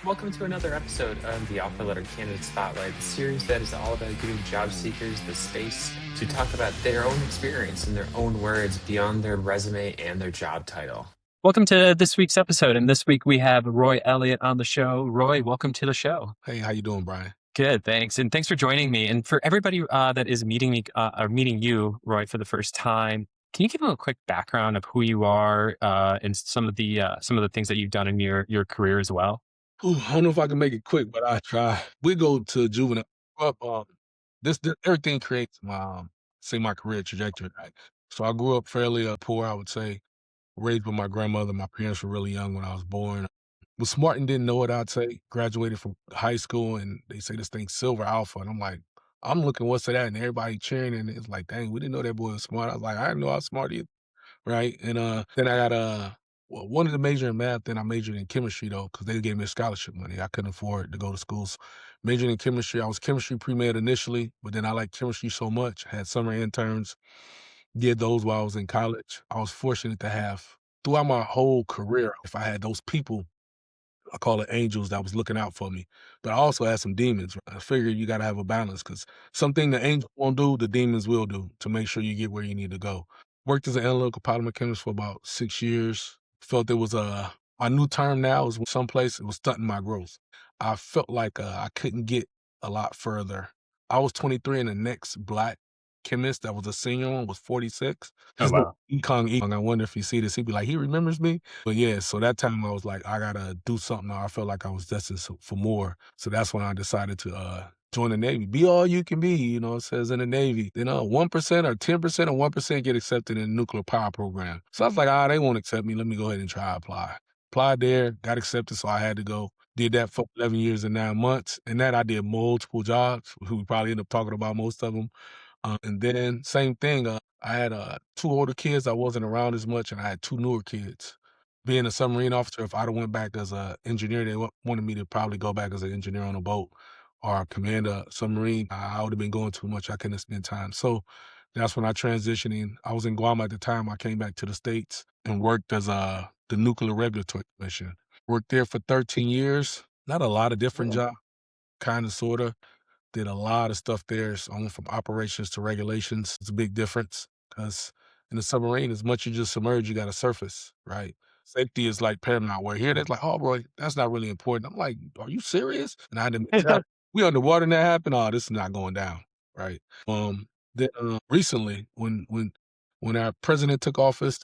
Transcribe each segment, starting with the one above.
Welcome to another episode of the Offer Letter Candidate Spotlight, the series that is all about giving job seekers the space to talk about their own experience in their own words beyond their resume and their job title. Welcome to this week's episode. And this week we have Roy Elliott on the show. Roy, welcome to the show. Hey, how you doing, Brian? Good, thanks. And thanks for joining me. And for everybody that is meeting me or meeting you, Roy, for the first time, can you give them a quick background of who you are and some of the things that you've done in your career as well? Ooh, I don't know if I can make it quick, but I try. We go to juvenile. Grew Up, this everything creates my say my career trajectory. Right? So I grew up fairly poor, I would say. Raised with my grandmother. My parents were really young when I was born. Was smart and didn't know it. I'd say graduated from high school, and they say this thing silver alpha, and I'm like, I'm looking what's that, and everybody cheering, and it's like, dang, we didn't know that boy was smart. I was like, I didn't know I was smart either. Right? And, then I got, wanted to major in math, then I majored in chemistry though, because they gave me a scholarship money. I couldn't afford to go to schools. Majored in chemistry. I was chemistry pre-med initially, but then I liked chemistry so much, had summer interns, did those while I was in college. I was fortunate to have throughout my whole career, if I had those people, I call it angels that was looking out for me. But I also had some demons. I figured you gotta have a balance because something the angels won't do, the demons will do to make sure you get where you need to go. Worked as an analytical polymer chemist for about 6 years. Felt it was my new term now is someplace it was stunting my growth. I felt like I couldn't get a lot further. I was 23 and the next black chemist that was a senior one was 46. Oh, His name wow. Ekong. I wonder if he see this. He'd be like, he remembers me. But yeah, so that time I was like, I gotta do something. I felt like I was destined for more. So that's when I decided to join the Navy. Be all you can be, it says in the Navy. 1% or 10% or 1% get accepted in the nuclear power program. So I was like, they won't accept me. Let me go ahead and try apply. Applied there, got accepted, so I had to go. Did that for 11 years and 9 months. And that I did multiple jobs. We probably end up talking about most of them. And then same thing, I had, 2 older kids, I wasn't around as much, and I had 2 newer kids. Being a submarine officer, if I'd have went back as a engineer, they wanted me to probably go back as an engineer on a boat or command a submarine. I would have been going too much, I couldn't spend time. So, that's when I transitioned in. I was in Guam at the time, I came back to the States and worked as, the Nuclear Regulatory Commission. Worked there for 13 years, not a lot of different jobs, kinda, sorta. Did a lot of stuff there. So I went from operations to regulations. It's a big difference because in the submarine, as much as you just submerge, you got to surface, right? Safety is like paramount. Where here, they're like, oh, boy, that's not really important. I'm like, are you serious? And I had to make sure we underwater and that happened. Oh, this is not going down, right? Then recently, when our president took office,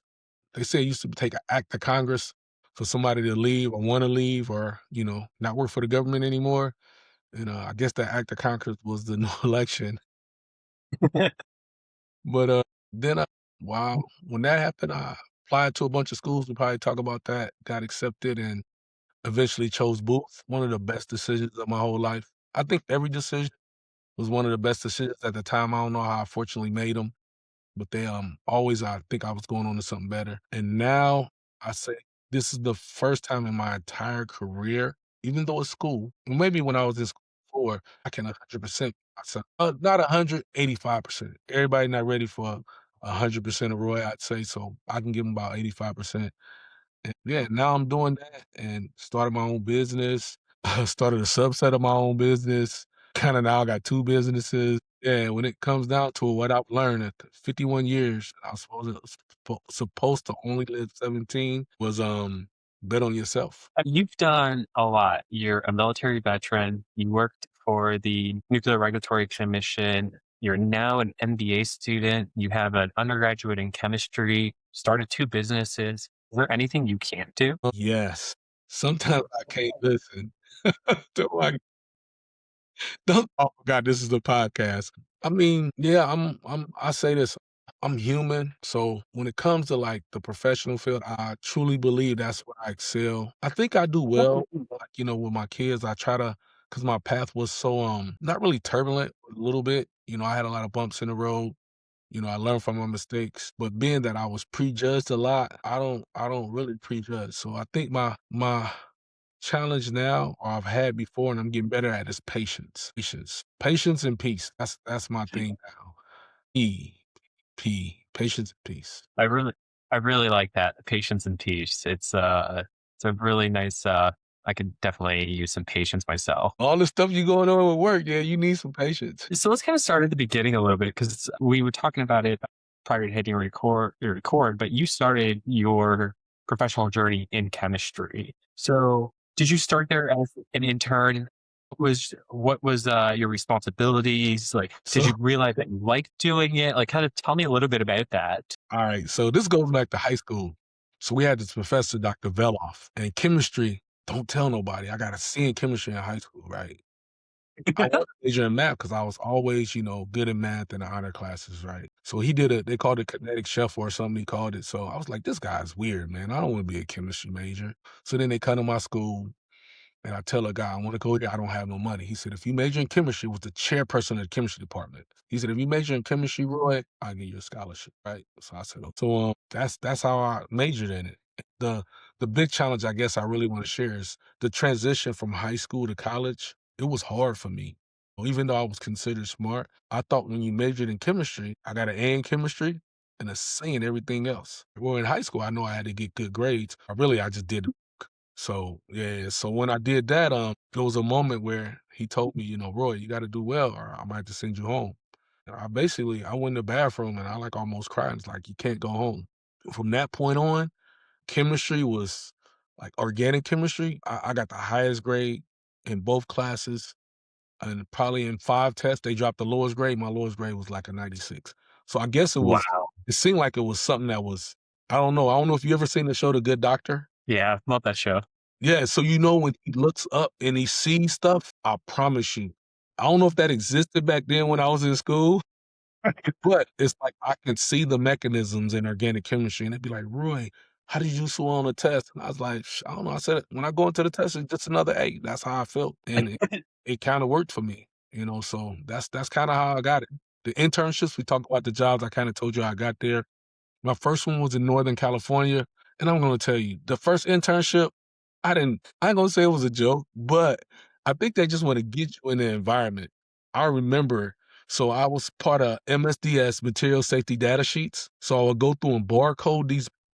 they say it used to take an act of Congress for somebody to leave or want to leave or not work for the government anymore. I guess that act of Congress was the new election. But, then wow, when that happened, I applied to a bunch of schools. We probably talk about that, got accepted, and eventually chose Booth. One of the best decisions of my whole life. I think every decision was one of the best decisions at the time. I don't know how I fortunately made them. But they, always I think I was going on to something better. And now I say this is the first time in my entire career, even though it's school, maybe when I was in school before, I can 100% myself. Not 185%. Everybody not ready for 100% of Roy, I'd say. So I can give them about 85%. And yeah, now I'm doing that and started my own business. Started a subset of my own business. Kinda now I got 2 businesses. Yeah, when it comes down to it, what I've learned at 51 years, I was supposed to only live 17 was, bet on yourself. You've done a lot. You're a military veteran. You worked for the Nuclear Regulatory Commission. You're now an MBA student. You have an undergraduate in chemistry, started 2 businesses. Is there anything you can't do? Yes. Sometimes I can't listen to my don't oh god, this is a podcast. I mean, yeah, I say this, I'm human, so when it comes to, like, the professional field, I truly believe that's where I excel. I think I do well, like, with my kids, I try to, cause my path was so, not really turbulent, but a little bit, I had a lot of bumps in the road, I learned from my mistakes, but being that I was prejudged a lot, I don't really prejudge, so I think my challenge now, or I've had before, and I'm getting better at is patience. Patience and peace. That's my thing now. Patience and peace. I really I really like that, patience and peace. It's a really nice, I could definitely use some patience myself. All the stuff you going on with work, yeah, you need some patience. So let's kind of start at the beginning a little bit because we were talking about it prior to hitting record, but you started your professional journey in chemistry. So did you start there as an intern? What was your responsibilities? Like, did So, you realize that you liked doing it? Like, kind of tell me a little bit about that. all right, so this goes back to high school. So we had this professor, Dr. Veloff, and chemistry, don't tell nobody. I got a C in chemistry in high school, right? I wanted to major in math because I was always, good in math in the honor classes, right? So he did they called it kinetic shuffle or something he called it. So I was like, this guy's weird, man. I don't want to be a chemistry major. So then they cut in my school and I tell a guy, I want to go here. I don't have no money. He said, if you major in chemistry, was the chairperson of the chemistry department. He said, if you major in chemistry, Roy, I'll give you a scholarship, right? So I said, "Oh." So that's how I majored in it. The the big challenge I guess I really want to share is the transition from high school to college. It was hard for me. Even though I was considered smart, I thought when you majored in chemistry, I got an A in chemistry and a C in everything else. Well, in high school, I know I had to get good grades. I just did. So, yeah, so when I did that, there was a moment where he told me, "Roy, you gotta do well or I might have to send you home." I went in the bathroom and I like almost cried. It's like, you can't go home. From that point on, chemistry was like organic chemistry. I got the highest grade in both classes. And probably in 5 tests, they dropped the lowest grade. My lowest grade was like a 96. So I guess Wow. it seemed like it was something that was, I don't know. I don't know if you ever seen the show The Good Doctor. Yeah, love that show. Yeah, so when he looks up and he sees stuff, I promise you, I don't know if that existed back then when I was in school, but it's like I can see the mechanisms in organic chemistry, and it'd be like, "Roy, how did you do so well on the test?" And I was like, I don't know." I said, "When I go into the test, it's just another A." That's how I felt, and it kinda worked for me, so that's kinda how I got it. The internships, we talked about the jobs, I kinda told you how I got there. My first one was in Northern California, and I'm gonna tell you, the first internship, I ain't gonna say it was a joke, but I think they just wanna get you in the environment. I remember so I was part of MSDS, Material Safety Data Sheets, so I would go through and barcode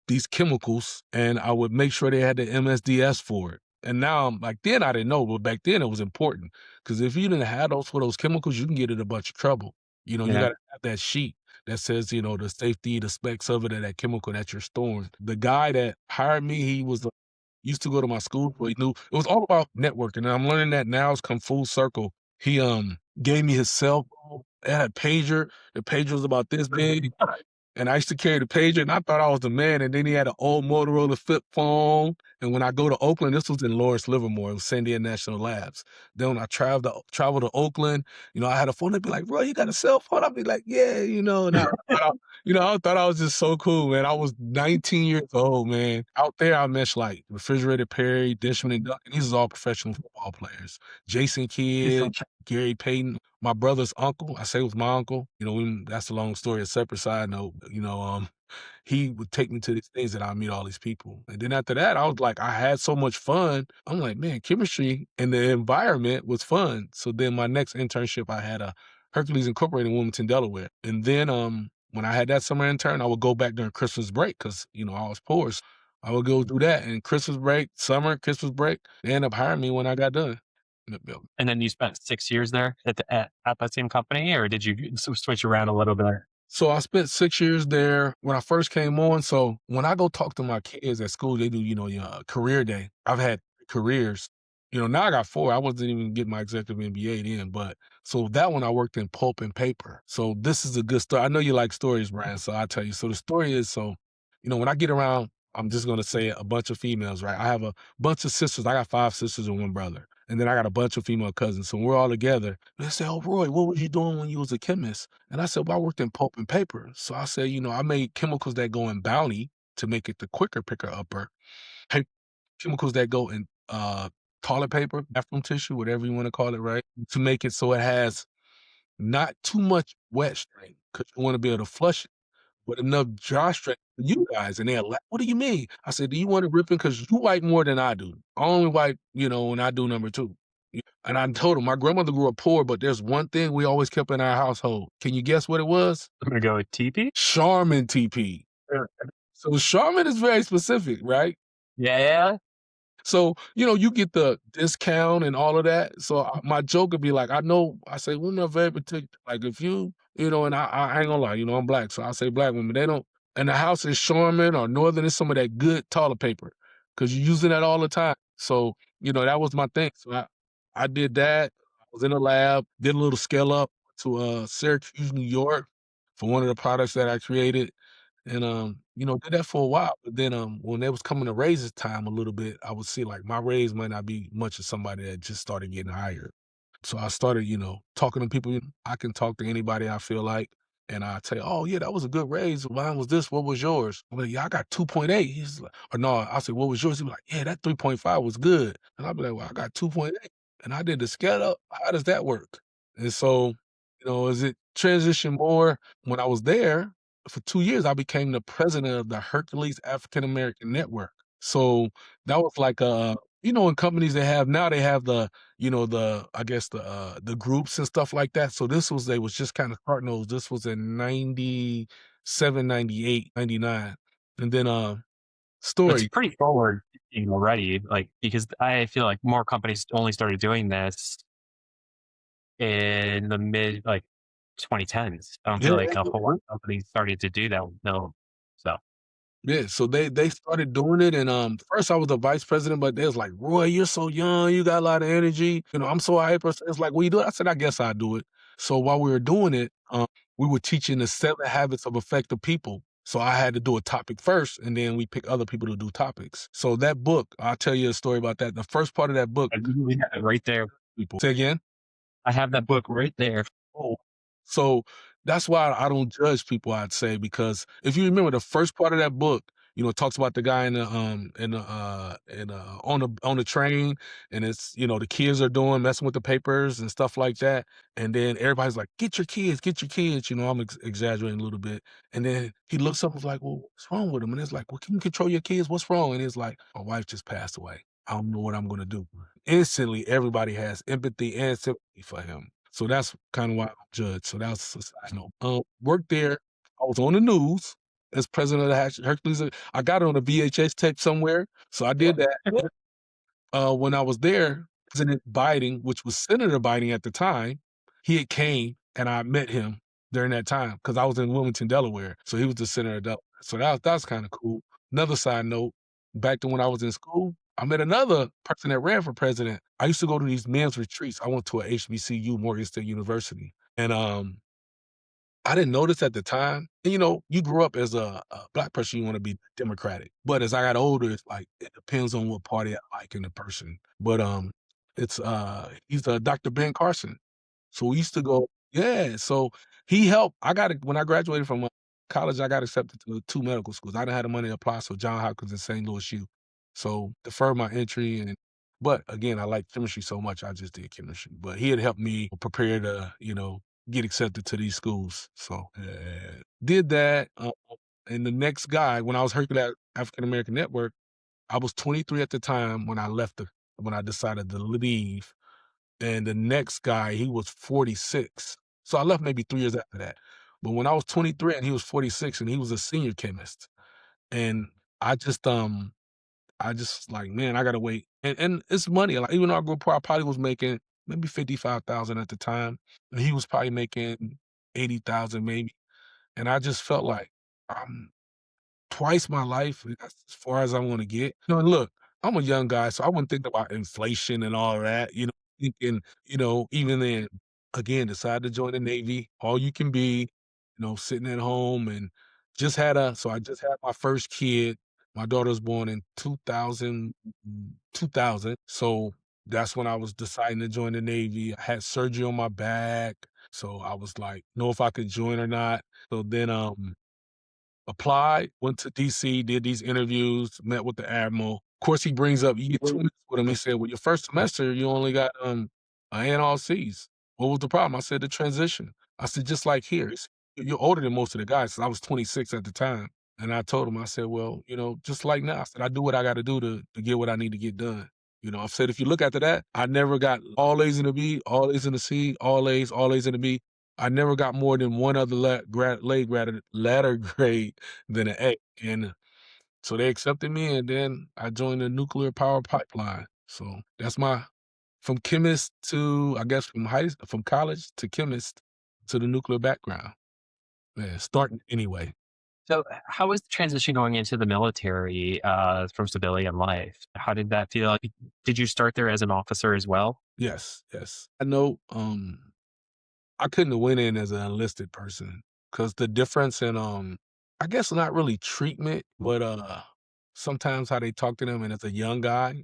these chemicals, and I would make sure they had the MSDS for it. And now like then I didn't know, but back then it was important because if you didn't have those for those chemicals, you can get in a bunch of trouble. You Yeah. gotta have that sheet that says, the safety, the specs of it, and that chemical that you're storing. The guy that hired me, he was used to go to my school, so he knew it was all about networking, and I'm learning that now it's come full circle. He, gave me his cell phone. It had a pager. The pager was about this big. And I used to carry the pager, and I thought I was the man, and then he had an old Motorola flip phone, and when I go to Oakland this was in Lawrence Livermore, it was Sandia National Labs. Then when I travel to Oakland, I had a phone, they'd be like, "Bro, you got a cell phone?" I'd be like, "Yeah," and I thought I was just so cool, man. I was 19 years old, man. Out there, I met, like, Refrigerator Perry, Dishman and Duncan. These is all professional football players. Jason Kidd, Gary Payton. My brother's uncle, I say it was my uncle, that's a long story, a separate side note, he would take me to these things that I meet all these people. And then after that, I was like, I had so much fun. I'm like, man, chemistry and the environment was fun. So then my next internship, I had a Hercules Incorporated in Wilmington, Delaware. And then when I had that summer intern, I would go back during Christmas break because, I was poor. So I would go do that. And Christmas break, summer, Christmas break, they ended up hiring me when I got done. Yep. And then you spent 6 years there at that same company, or did you switch around a little bit? So I spent 6 years there when I first came on. So when I go talk to my kids at school, they do, your career day. I've had careers. Now I got 4. I wasn't even getting my executive MBA then, but so that one I worked in pulp and paper. So this is a good story. I know you like stories, Brian, so I'll tell you. So the story is when I get around, I'm just gonna say a bunch of females, right? I have a bunch of sisters. I got 5 sisters and 1 brother. And then I got a bunch of female cousins. So we're all together. They say, "Oh, Roy, what was you doing when you was a chemist?" And I said, "Well, I worked in pulp and paper." So I said, I made chemicals that go in Bounty to make it the quicker picker upper, pa- chemicals that go in toilet paper, bathroom tissue, whatever you want to call it, right? To make it so it has not too much wet strength because you want to be able to flush it with enough dry strength for you guys. And they're like, "What do you mean?" I said, "Do you want it ripping? Because you wipe more than I do. I only wipe, when I do number 2. And I told him my grandmother grew up poor, but there's one thing we always kept in our household. Can you guess what it was? I'm gonna go with TP. Charmin TP. So Charmin is very specific, right? Yeah, yeah. So, you get the discount and all of that. So my joke would be like, I say, women are very particular. Like if and I ain't gonna lie, I'm black. So I say black women, they don't, and the house is Charmin or Northern is some of that good toilet paper because you're using that all the time. So, that was my thing. So I did that. I was in the lab, did a little scale up to Syracuse, New York for one of the products that I created. And, did that for a while, but then, when it was coming to raises time a little bit, I would see, like, my raise might not be much as somebody that just started getting hired. So I started, talking to people. I can talk to anybody I feel like, and I tell you, "Oh, yeah, that was a good raise. Mine was this. What was yours?" I'm like, "Yeah, I got 2.8." He's like, or no, I say, "What was yours?" He'd be like, "Yeah, that 3.5 was good." And I'll be like, "Well, I got 2.8, and I did the scale up. How does that work?" And so, as it transitioned more when I was there, for 2 years, I became the president of the Hercules African American Network. So that was like, in companies they have I guess the groups and stuff like that. So they was just kind of starting those. This was in 97, 98, 99. And then, It's story. pretty forward thinking already, like, because I feel like more companies only started doing this in the mid, like, 2010s. I don't feel Yeah, like a whole lot of companies started to do that no. So, yeah, so they started doing it, and, first I was the vice president, but they was like, "Roy, you're so young, you got a lot of energy, I'm so hyper." It's like, "Will you do it?" I said, "I guess I'll do it." So while we were doing it, we were teaching the 7 habits of effective people. So I had to do a topic first, and then we pick other people to do topics. So that book, I'll tell you a story about that. The first part of that book I literally have it right there. people say again? I have that book right there. Oh, so that's why I don't judge people, I'd say, because if you remember the first part of that book, it talks about the guy on the train, and it's, the kids are doing messing with the papers and stuff like that. And then everybody's like, get your kids. I'm exaggerating a little bit. And then he looks up and is like, well, what's wrong with him? And it's like, well, can you control your kids? What's wrong? And it's like, my wife just passed away. I don't know what I'm gonna do. Instantly, everybody has empathy and sympathy for him. So that's kinda why I'm judged. So that's a side note. Worked there. I was on the news as president of the Hercules. I got it on a VHS tape somewhere, so I did that. When I was there, President Biden, which was Senator Biden at the time, he had came and I met him during that time because I was in Wilmington, Delaware. So he was the senator of Delaware. So that was kind of cool. Another side note, back to when I was in school, I met another person that ran for president. I used to go to these men's retreats. I went to a HBCU, Morgan State University. And I didn't notice at the time. And, you grew up as a black person, you wanna be Democratic. But as I got older, it's like, it depends on what party I like in the person. But, he's, Dr. Ben Carson. So we used to go. Yeah, so he helped. When I graduated from, college, I got accepted to 2 medical schools. I didn't have the money to apply, so Johns Hopkins and St. Louis U. So deferred my entry, but again, I like chemistry so much, I just did chemistry. But he had helped me prepare to, get accepted to these schools. So, did that, and the next guy, when I was Hercules African American Network, I was 23 at the time when I decided to leave, and the next guy, he was 46. So I left maybe 3 years after that. But when I was 23 and he was 46 and he was a senior chemist, and I just, like, man, I gotta wait. And it's money. Like, even though I grew up poor, I probably was making maybe 55,000 at the time, and he was probably making 80,000 maybe. And I just felt like I'm twice my life. That's as far as I wanna get. And look, I'm a young guy, so I wasn't thinking about inflation and all that, thinking, even then, again, decided to join the Navy, all you can be, sitting at home and I just had my first kid. My daughter was born in 2000. So that's when I was deciding to join the Navy. I had surgery on my back, so I was like, know if I could join or not. So then, applied, went to DC, did these interviews, met with the admiral. Of course, he brings up, you get 2 minutes with him. He said, "Well, your first semester, you only got, A and all Cs." What was the problem? I said, "The transition." I said, "Just like here." He said, "You're older than most of the guys." I was 26 at the time. And I told him, I said, "Well, just like now," I said, "I do what I gotta do to get what I need to get done." I said, "If you look after that, I never got all A's in the B, all A's in the C, all A's in the B. I never got more than one other letter grade than an A." And So they accepted me, and then I joined the nuclear power pipeline. So that's my from chemist to I guess from college to chemist to the nuclear background. Yeah, starting anyway. So, how was the transition going into the military, from civilian life? How did that feel? Like, did you start there as an officer as well? Yes, yes. I know I couldn't have went in as an enlisted person because the difference in, I guess not really treatment, but, sometimes how they talk to them, and as a young guy,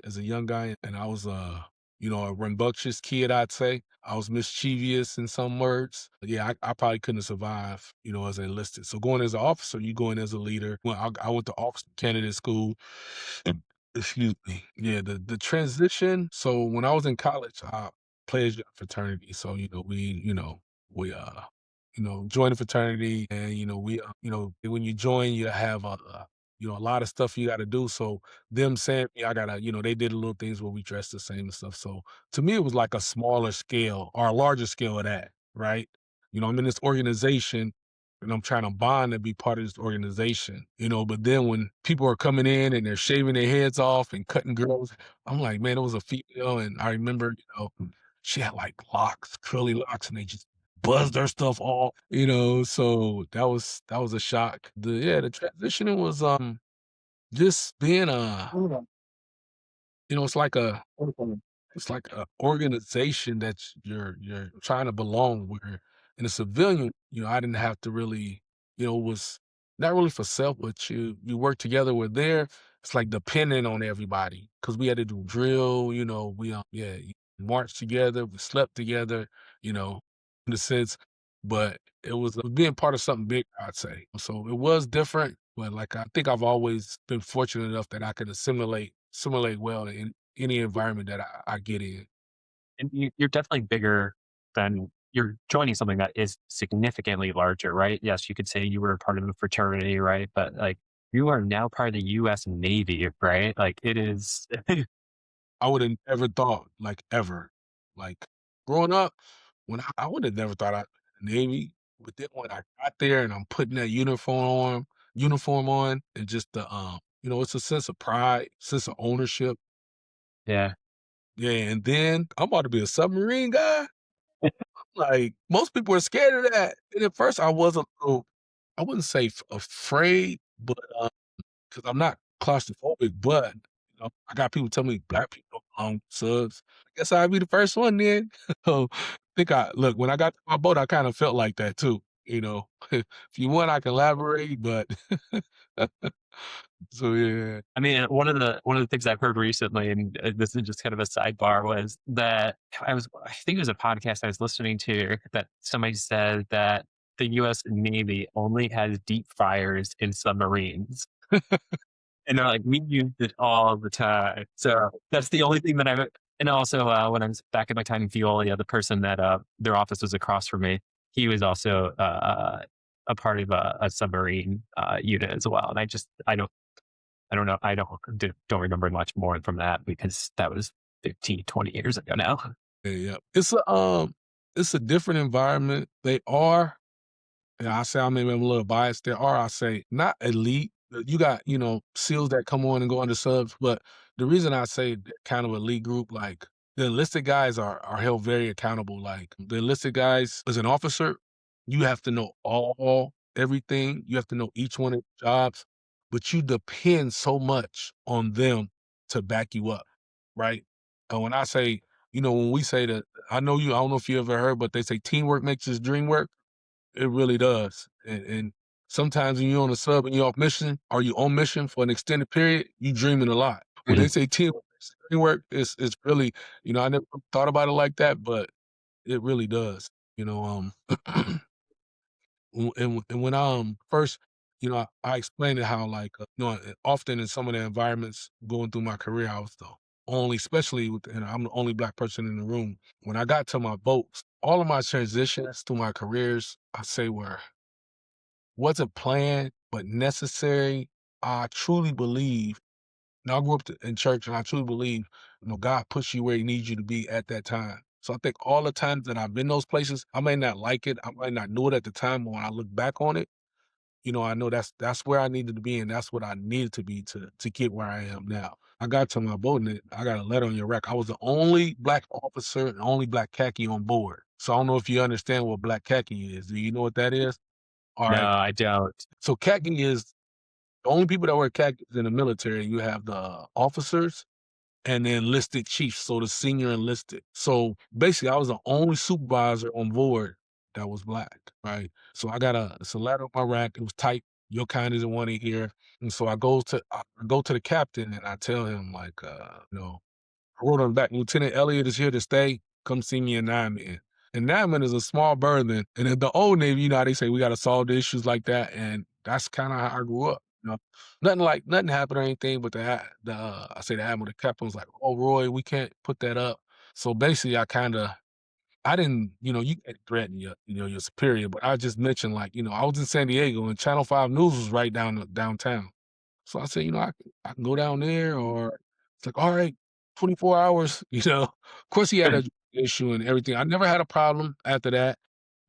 and I was, a rambunctious kid, I'd say. I was mischievous in some words. Yeah, I probably couldn't have survived, as an enlisted. So going as an officer, you go in as a leader. Well, I went to officer candidate school. And excuse me. Yeah, the transition. So when I was in college, I pledged a fraternity. So, we join a fraternity, and when you join you have a lot of stuff you got to do. So them saying, I gotta, they did little things where we dressed the same and stuff. So to me it was like a smaller scale or a larger scale of that, right? I'm in this organization, and I'm trying to bond and be part of this organization, but then when people are coming in and they're shaving their heads off and cutting girls, I'm like, man, it was a female, and I remember, she had like locks, curly locks, and they just buzzed her stuff off, so that was a shock. The transitioning was just being it's like a organization that you're trying to belong, where in a civilian, I didn't have to really, it was not really for self, but you work together with there. It's like depending on everybody because we had to do drill, we marched together, we slept together, you know, in a sense, but it was being part of something big, I'd say. So it was different, but like I think I've always been fortunate enough that I could assimilate well in any environment that I get in. And you're definitely bigger than you're joining something that is significantly larger, right? Yes, you could say you were part of a fraternity, right? But like you are now part of the US Navy, right? Like it is I would have never thought, like, ever. Like, growing up, when I would have never thought Navy, but then when I got there and I'm putting that uniform on, and just it's a sense of pride, sense of ownership. yeah. Yeah, and then I'm about to be a submarine guy. Like, most people are scared of that. And at first I was a little, I wouldn't say afraid, but 'cause I'm not claustrophobic, but, I got people tell me black people don't own subs. I guess I'd be the first one then. So, when I got to my boat, I kinda felt like that too, you know? If you want, I can elaborate, but so, yeah. I mean, one of the things I've heard recently, and this is just kind of a sidebar, was that I think it was a podcast I was listening to that somebody said that the U.S. Navy only has deep fryers in submarines, and they're like, we use it all the time. So that's the only thing that I've. And also, when I was back in my time in Veolia, the person that their office was across from me, he was also a part of a submarine unit as well. And I don't know. Don't remember much more from that because that was 15, 20 years ago now. Yeah, yeah. It's a different environment. They are, and I say I'm a little biased. There are, I say, not elite. You got, SEALs that come on and go under subs, but the reason I say that kind of elite group, like the enlisted guys are held very accountable. Like the enlisted guys, as an officer, you have to know everything. You have to know each one of the jobs, but you depend so much on them to back you up, right? And when I say, when we say that, I don't know if you ever heard, but they say teamwork makes this dream work. It really does. And sometimes when you're on a sub and you're off mission, or you on mission for an extended period, you dreaming a lot. When they Mhm. say teamwork, it's really, I never thought about it like that, but it really does. You know, and when first, I explained it how like often in some of the environments going through my career, I was the only, especially and I'm the only black person in the room. When I got to my boats, all of my transitions through my careers, I say were wasn't planned but necessary. I truly believe. Now I grew up in church, and I truly believe, God puts you where He needs you to be at that time. So I think all the times that I've been those places, I may not like it, I might not know it at the time, but when I look back on it, I know that's where I needed to be, and that's what I needed to be to get where I am now. I got to my boat, and I got a letter on your record. I was the only black officer and only black khaki on board. So I don't know if you understand what black khaki is. Do you know what that is? All No, right. I don't. So khaki is the only people that wear khakis in the military. You have the officers and the enlisted chiefs, so the senior enlisted. So basically, I was the only supervisor on board that was black, right? So it's a letter on my rack. It was typed, "Your kind isn't wanted here." And so I go to the captain and I tell him like, I wrote on the back, "Lieutenant Elliott is here to stay. Come see me in 9 men." And 9 men is a small berthing. And in the old Navy, you know how they say we got to solve the issues like that. And that's kind of how I grew up. Nothing happened or anything, but I say the admiral, the captain was like, "Oh, Roy, we can't put that up." So basically, I didn't, you can't threaten your superior, but I just mentioned like, I was in San Diego and Channel 5 News was right downtown. So I said, I can go down there or it's like, all right, 24 hours, Of course he had a issue and everything. I never had a problem after that.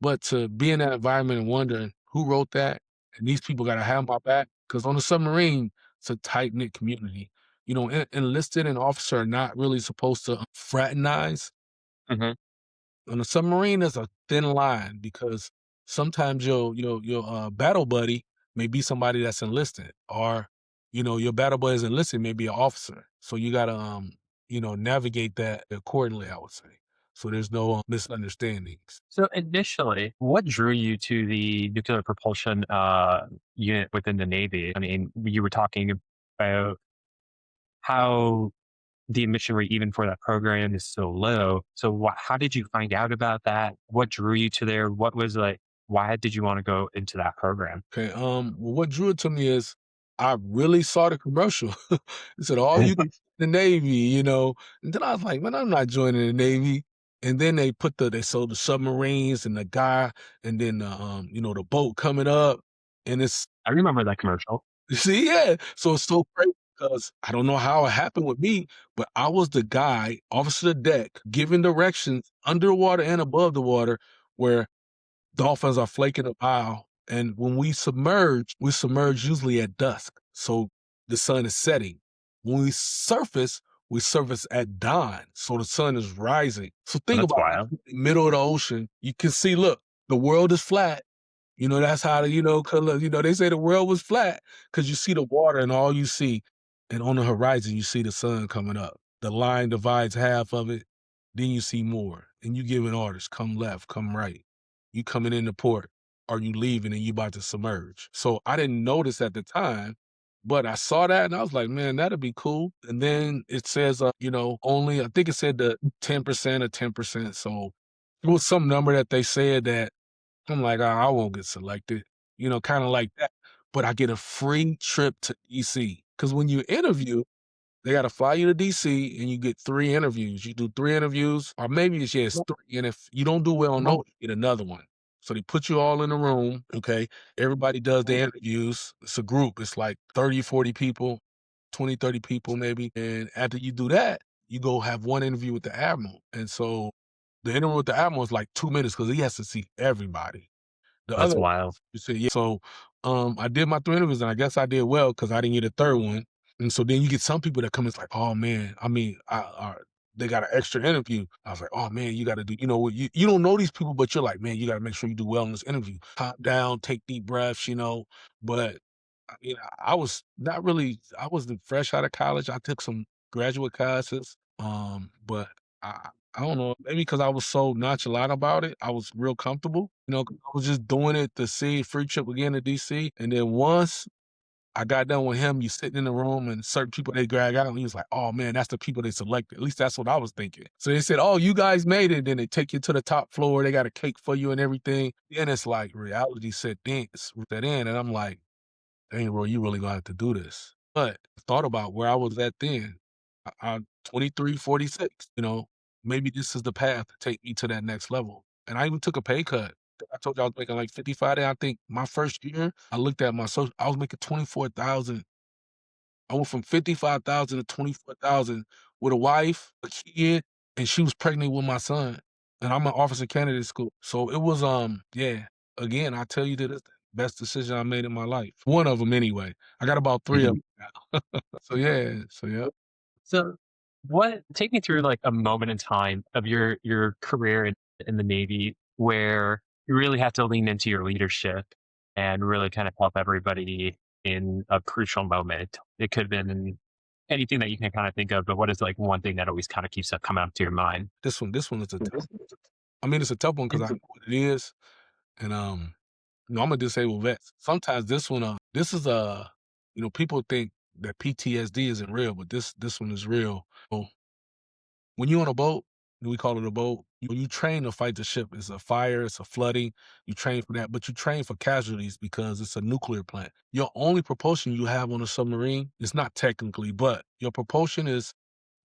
But to be in that environment and wondering who wrote that and these people gotta have my back. Cause on the submarine, it's a tight knit community. Enlisted and officer are not really supposed to fraternize. Mhm. On a submarine, there's a thin line because sometimes your battle buddy may be somebody that's enlisted, or your battle buddy is enlisted, may be an officer. So you gotta navigate that accordingly. I would say so. There's no misunderstandings. So initially, what drew you to the nuclear propulsion unit within the Navy? I mean, you were talking about how the admission rate, even for that program, is so low. So, how did you find out about that? What drew you to there? What was like? Why did you want to go into that program? Okay. Well, what drew it to me is I really saw the commercial. It said, "All you can the Navy," and then I was like, "Man, I'm not joining the Navy." And then they sold the submarines and the guy, and then the boat coming up, and it's I remember that commercial. see, yeah. So it's so crazy because I don't know how it happened with me, but I was the guy, officer of the deck, giving directions underwater and above the water, where dolphins are flaking a pile. And when we submerge usually at dusk. So the sun is setting. When we surface at dawn. So the sun is rising. So Oh, think that's about wild. it. Middle of the ocean. You can see, look, the world is flat. That's how, 'cause, they say the world was flat because you see the water and all you see, and on the horizon, you see the sun coming up. The line divides half of it. Then you see more and you giving orders, come left, come right. You coming into port or you leaving and you about to submerge. So I didn't notice at the time, but I saw that and I was like, man, that'd be cool. And then it says, only, I think it said the 10% or 10%. So it was some number that they said that I'm like, I won't get selected, kinda like that, but I get a free trip to DC. Because when you interview, they gotta fly you to DC and you get 3 interviews. You do 3 interviews, or maybe it's 3, and if you don't do well on those, you get another one. So they put you all in a room, okay? Everybody does the interviews. It's a group. It's like 30, 40 people, 20, 30 people maybe, and after you do that, you go have one interview with the admiral, and so the interview with the admiral is like 2 minutes because he has to see everybody. The That's other wild. you said, yeah. So, I did my 3 interviews, and I guess I did well because I didn't get a 3rd one, and so then you get some people that come, it's like, "Oh, man," I mean, they got an extra interview. I was like, "Oh, man, you gotta do," what, you don't know these people, but you're like, "Man, you gotta make sure you do well in this interview. Calm down, take deep breaths," but, I wasn't fresh out of college. I took some graduate classes, but I don't know, maybe because I was so nonchalant about it, I was real comfortable, 'cause I was just doing it to see free trip again to DC, and then once I got done with him, you sitting in the room and certain people they drag out, and he was like, "Oh, man, that's the people they selected." At least that's what I was thinking. So they said, "Oh, you guys made it." Then they take you to the top floor, they got a cake for you and everything. Then it's like reality set in, and I'm like, "Dang, bro, you really gonna have to do this." But I thought about where I was at then. I'm 23, 46, maybe this is the path to take me to that next level. And I even took a pay cut. I told you I was making like 55. And I think my first year, I looked at my social, I was making 24,000. I went from 55,000 to 24,000 with a wife, a kid, and she was pregnant with my son. And I'm an officer candidate school. So it was, yeah, again, I tell you this, best decision I made in my life. One of them anyway. I got about 3 of Mhm. them now. So, yeah. So, yeah. So, what take me through like a moment in time of your career in the Navy where you really have to lean into your leadership and really kind of help everybody in a crucial moment. It could have been anything that you can kind of think of, but what is like one thing that always kind of keeps up coming up to your mind? This one is a tough I mean, it's a tough one because I know what it is, and, I'm a disabled vet. Sometimes this is a people think that PTSD isn't real, but this one is real. So, when you're on a boat, and we call it a boat, when you train to fight the ship, it's a fire, it's a flooding, you train for that, but you train for casualties because it's a nuclear plant. Your only propulsion you have on a submarine is not technically, but your propulsion is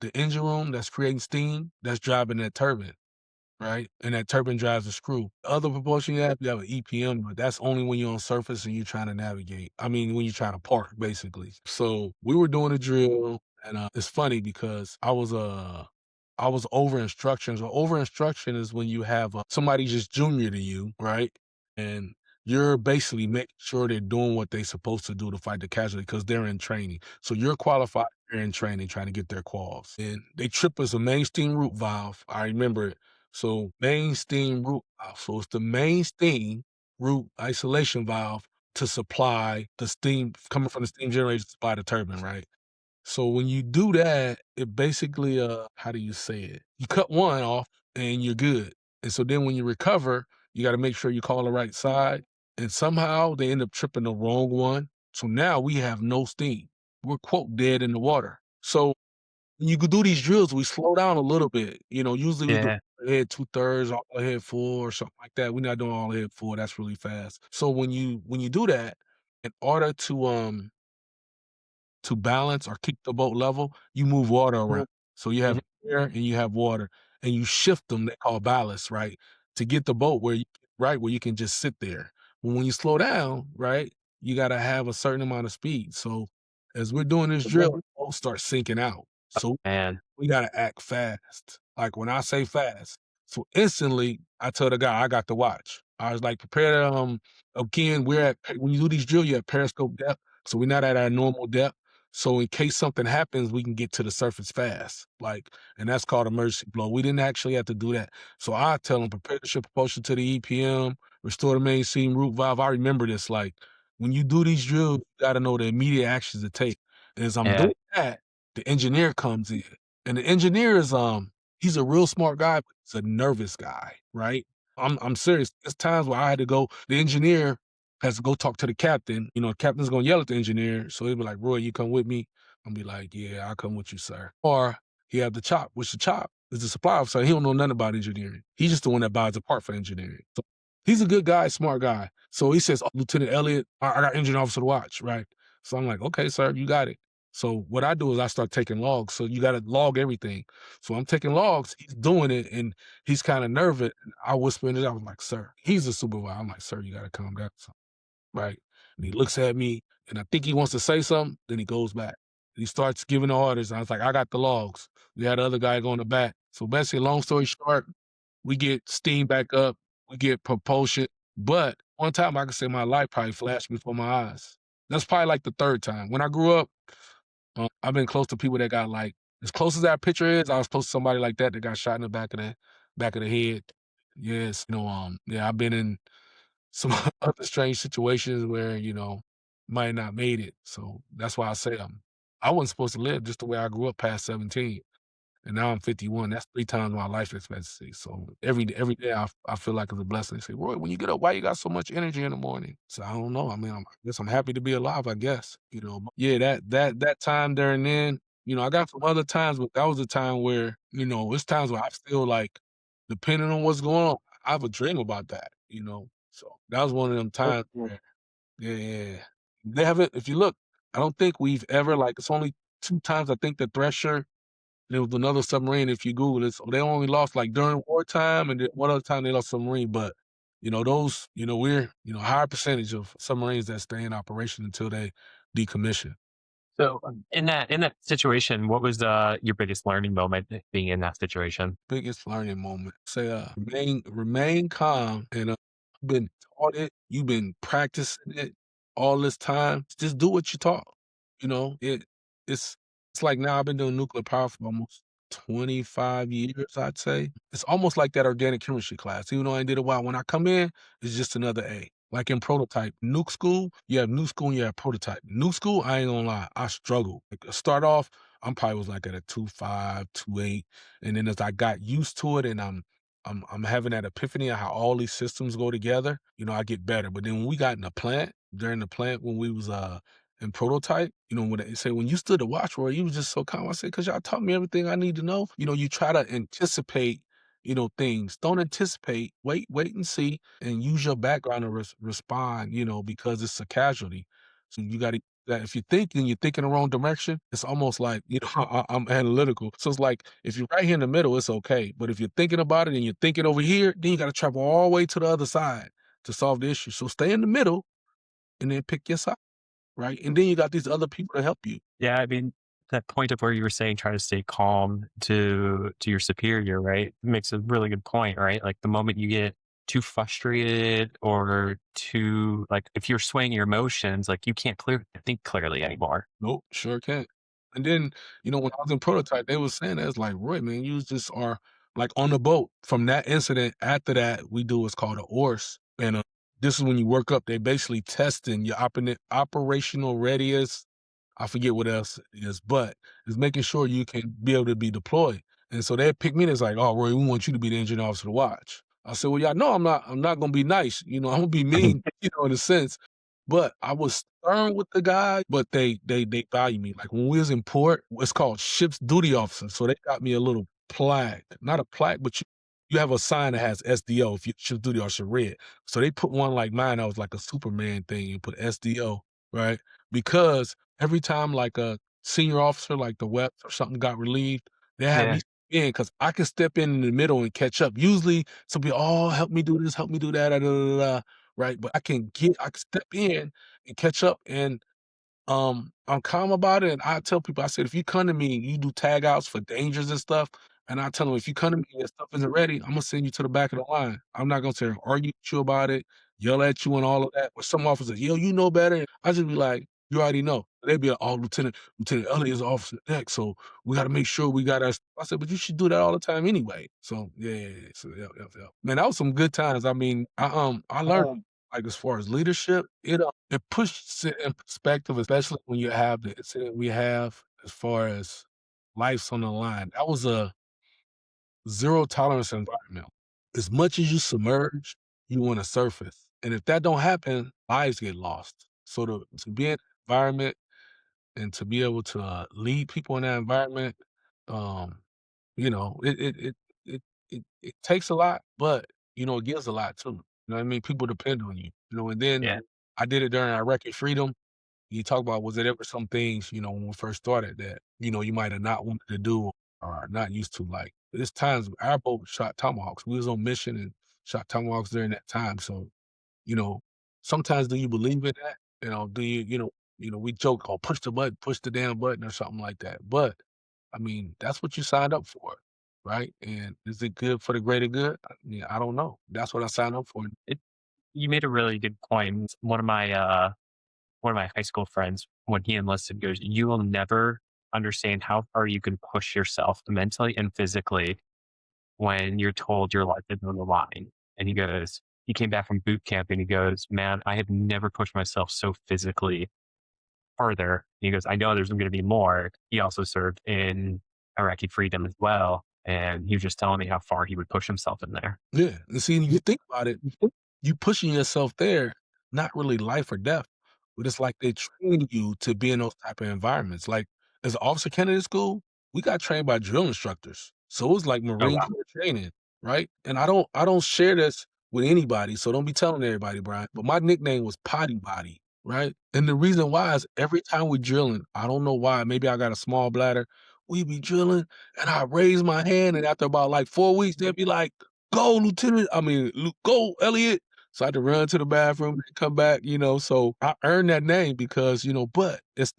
the engine room that's creating steam that's driving that turbine, right? And that turbine drives the screw. The other propulsion you have an EPM, but that's only when you're on surface and you're trying to navigate. I mean, when you're trying to park, basically. So we were doing a drill, and it's funny because I was over instructions. Or over instruction is when you have somebody just junior to you, right? And you're basically making sure they're doing what they're supposed to do to fight the casualty because they're in training. So you're qualified, they're in training, trying to get their quals. And they trip us a main steam root valve. I remember it. So main steam root valve. So it's the main steam root isolation valve to supply the steam coming from the steam generator to supply the turbine, right? So when you do that, it basically, how do you say it? You cut one off and you're good. And so then when you recover, you got to make sure you call the right side. And somehow they end up tripping the wrong one. So now we have no steam. We're quote dead in the water. So when you could do these drills, we slow down a little bit. Usually we do Yeah. ahead 2/3, all ahead full or something like that. We're not doing all ahead full. That's really fast. So when you do that, in order to balance or keep the boat level, you move water around. So you have Mhm. air and you have water, and you shift them. They call ballast, right? To get the boat where you can just sit there. But when you slow down, right, you got to have a certain amount of speed. So as we're doing this drill, the boat starts sinking out. So And we got to act fast. Like when I say fast, so instantly I tell the guy I got the watch. I was like, prepare. Again, when you do these drill, you have periscope depth, so we're not at our normal depth. So in case something happens, we can get to the surface fast. And that's called emergency blow. We didn't actually have to do that. So I tell them, prepare the ship propulsion to the EPM, restore the main steam root valve. I remember this. Like when you do these drills, you got to know the immediate actions to take. And as I'm yeah, doing that, the engineer comes in. And the engineer is he's a real smart guy, but he's a nervous guy, right? I'm serious. There's times where I had to go, the engineer has to go talk to the captain. The captain's gonna yell at the engineer. So he'll be like, Roy, you come with me? I'll be like, yeah, I'll come with you, sir. Or he have the chop, which the chop is the supply officer. He don't know nothing about engineering. He's just the one that buys the part for engineering. So he's a good guy, smart guy. So he says, oh, Lieutenant Elliott, I got engineering officer to watch, right? So I'm like, okay, sir, you got it. So what I do is I start taking logs. So you got to log everything. So I'm taking logs. He's doing it, and he's kind of nervous. And I whisper in it. I was like, sir, he's a supervisor. I'm like, sir, you got to calm down. So, right. And he looks at me, and I think he wants to say something. Then he goes back. He starts giving the orders. And I was like, I got the logs. We had the other guy go in the back. So basically, long story short, we get steam back up. We get propulsion. But one time I can say my life probably flashed before my eyes. That's probably like the third time. When I grew up, I've been close to people that got as close as that picture is, I was close to somebody like that that got shot in the back of the head. Yes, yeah, I've been in some other strange situations where, might not made it. So that's why I say I wasn't supposed to live just the way I grew up past 17. And now I'm 51. That's 3 times my life expectancy. So every day I feel like it's a blessing. They say, Roy, when you get up, why you got so much energy in the morning? So I don't know. I mean, I guess I'm happy to be alive, I guess. But yeah, that time during then, I got some other times, but that was a time where, it's times where I feel like, depending on what's going on, I have a dream about that. So that was one of them times where, yeah, yeah, yeah. They haven't, if you look, I don't think we've ever, it's only 2 times I think the Thresher there was another submarine, if you Google it, so they only lost, during wartime, and then one other time they lost submarine, but, those, we're, higher percentage of submarines that stay in operation until they decommission. so in that situation, what was your biggest learning moment being in that situation? Biggest learning moment, say, remain calm and, been taught it, you've been practicing it all this time. Just do what you're taught. You know, it's it's like now I've been doing nuclear power for almost 25 years, I'd say. It's almost like that organic chemistry class. Even though I did a while, when I come in, it's just another A. Like in prototype, nuke school, you have new school and you have prototype. New school, I ain't gonna lie, I struggled. Like start off, I'm probably was like at a 2.5, 2.8. And then as I got used to it and I'm having that epiphany of how all these systems go together, I get better. But then when we got in the plant, during the plant when we was in prototype, when they say when you stood to watch for it, you was just so calm. I said, because y'all taught me everything I need to know. You try to anticipate, things. Don't anticipate. Wait and see, and use your background to respond. Because it's a casualty. So you got to that if you think and you think in the wrong direction, it's almost like, I'm analytical. So it's like if you're right here in the middle, it's okay. But if you're thinking about it and you're thinking over here, then you got to travel all the way to the other side to solve the issue. So stay in the middle and then pick your side, right? And then you got these other people to help you. Yeah, I mean, that point of where you were saying try to stay calm to your superior, right? Makes a really good point, right? Like the moment you get too frustrated or too like if you're swaying your emotions, like you can't think clearly anymore. Nope, sure can't. And then, when I was in prototype, they was saying that it's like, Roy, man, you just are like on the boat. From that incident, after that, we do what's called a ORS. And this is when you work up, they basically testing your operational readiness. I forget what else it is, but it's making sure you can be able to be deployed. And so they picked me and it's like, oh, Roy, we want you to be the engineer officer to watch. I said, well, y'all know I'm not gonna be nice. I'm gonna be mean, in a sense. But I was stern with the guy, but they value me. Like when we was in port, it's called ship's duty officer. So they got me a little plaque, not a plaque, but you have a sign that has SDO if you ship's duty officer red. So they put one like mine that was like a Superman thing and put SDO, right? Because every time like a senior officer, like the web or something got relieved, they had Yeah. me in because I can step in the middle and catch up. Usually some people, oh, help me do this, help me do that, da, da, da, da, right? But I can step in and catch up and I'm calm about it, and I tell people, I said, "If you come to me and you do tag outs for dangers and stuff," and I tell them, "If you come to me and stuff isn't ready, Imma send you to the back of the line. I'm not gonna sit here and argue with you about it, yell at you and all of that." But some officers, "Yo, you know better." I just be like, "You already know." They'd be like, "Oh, Lieutenant Elliott is officer next, so we gotta make sure we got our." I said, "But you should do that all the time anyway." So, yeah, yeah, yeah. So, yeah. Man, that was some good times. I mean, I learned like, as far as leadership, it pushes it in perspective, especially when you have the incident we have as far as life's on the line. That was a zero tolerance environment. As much as you submerge, you wanna surface, and if that don't happen, lives get lost. So to be in an environment and to be able to, lead people in that environment, um, you know, it takes a lot, but, it gives a lot too. You know what I mean? People depend on you, and then Yeah. I did it during Iraqi freedom. You talk about was it ever some things, when we first started that, you might have not wanted to do or not used to, like, there's times our boat shot Tomahawks. We was on mission and shot Tomahawks during that time, so you know, sometimes do you believe in that? Do we joke, "Oh, push the button, push the damn button," or something like that. But, I mean, that's what you signed up for, right? And is it good for the greater good? I mean, I don't know. That's what I signed up for. It You made a really good point. One of my high school friends, when he enlisted, goes, "You will never understand how far you can push yourself mentally and physically when you're told your life is on the line." And he came back from boot camp and he goes, "Man, I have never pushed myself so physically further." He goes, "I know there's going to be more." He also served in Iraqi freedom as well. And he was just telling me how far he would push himself in there. Yeah, and see, you think about it, you pushing yourself there, not really life or death, but it's like they train you to be in those type of environments. Like, as an officer candidate school, we got trained by drill instructors. So it was like Oh, Marine wow. Corps training, right? And I don't share this with anybody, so don't be telling everybody, Brian, but my nickname was Potty Body, right? And the reason why is every time we drilling, I don't know why, maybe I got a small bladder, we be drilling, and I raise my hand, and after about, like, 4 weeks, they'll be like, "Go, Lieutenant." I mean, "Go, Elliott." So I had to run to the bathroom and come back, so I earned that name because, but it's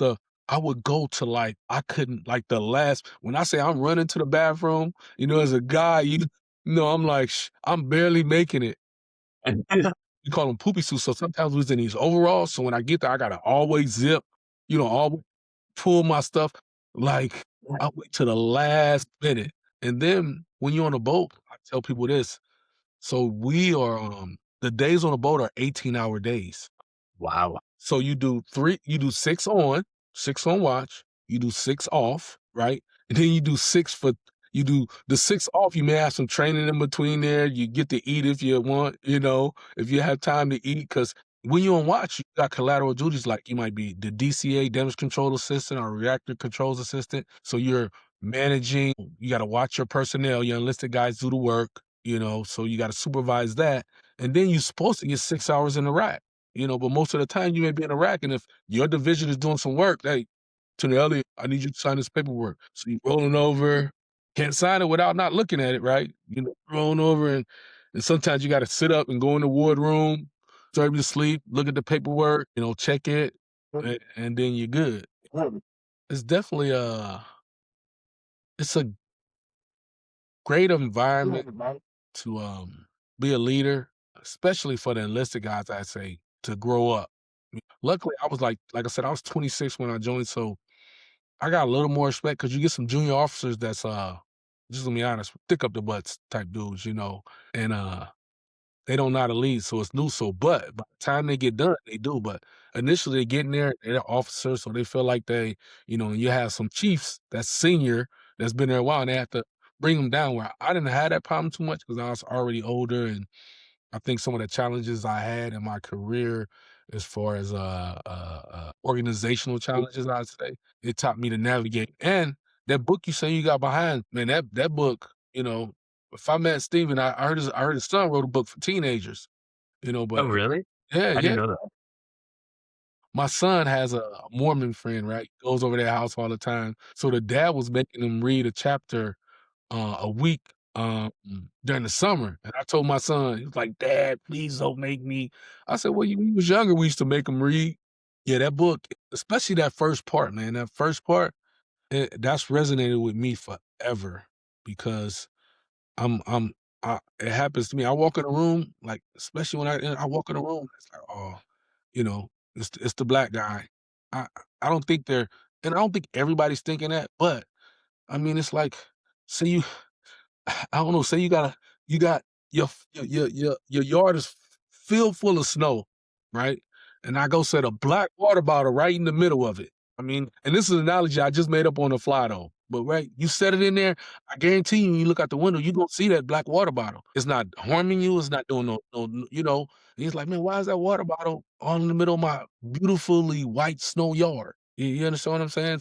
I would go to like, I couldn't like the last, when I say I'm running to the bathroom, as a guy, I'm like, I'm barely making it. we call them poopy suits. So sometimes we was in these overalls. So when I get there, I gotta always zip, always pull my stuff. Like I wait to the last minute. And then when you're on a boat, I tell people this. So we are the days on the boat are 18-hour days. Wow. So you do 6 on watch, you do 6 off, right? And then you do the 6 off, you may have some training in between there, you get to eat if you want, if you have time to eat. Because when you're on watch, you got collateral duties, like you might be the DCA, damage control assistant, or reactor controls assistant. So you're managing, you gotta watch your personnel, your enlisted guys do the work, so you gotta supervise that. And then you're supposed to get 6 hours in the rack. But most of the time you may be in Iraq, and if your division is doing some work, hey, to the Elliott, I need you to sign this paperwork. So you rolling over, can't sign it without not looking at it, right? Rolling over, and sometimes you got to sit up and go in the ward room, start to sleep, look at the paperwork, check it, and then you're good. It's definitely it's a great environment to be a leader, especially for the enlisted guys, I say, to grow up. Luckily, I was like I said, I was 26 when I joined, so I got a little more respect because you get some junior officers that's just gonna be honest, thick up the butts type dudes, and they don't know how to lead, so it's new. So, but by the time they get done, they do. But initially, they get in there, they're officers, so they feel like and you have some chiefs that's senior that's been there a while, and they have to bring them down. Where I didn't have that problem too much because I was already older, and I think some of the challenges I had in my career as far as, organizational challenges, I'd say, it taught me to navigate. And that book you say you got behind, man, that book, if I met Steven, I heard his son wrote a book for teenagers, Oh, but really? yeah, I yeah. didn't know that. My son has a Mormon friend, right? Goes over their house all the time. So the dad was making him read a chapter a week during the summer. And I told my son, he was like, "Dad, please don't make me." I said, "Well, when he was younger, we used to make him read." Yeah, that book, especially that first part, man. That first part, that's resonated with me forever because it happens to me. I walk in a room, like especially when I walk in a room, it's like, oh, it's the black guy. I I don't think they're, and I don't think everybody's thinking that, but I mean, it's like, say you I don't know, say you got your yard is filled full of snow, right? And I go set a black water bottle right in the middle of it. I mean, and this is an analogy I just made up on the fly though. But right, you set it in there, I guarantee you, when you look out the window, you're gonna see that black water bottle. It's not harming you, it's not doing no. And he's like, man, why is that water bottle all in the middle of my beautifully white snow yard? You understand what I'm saying?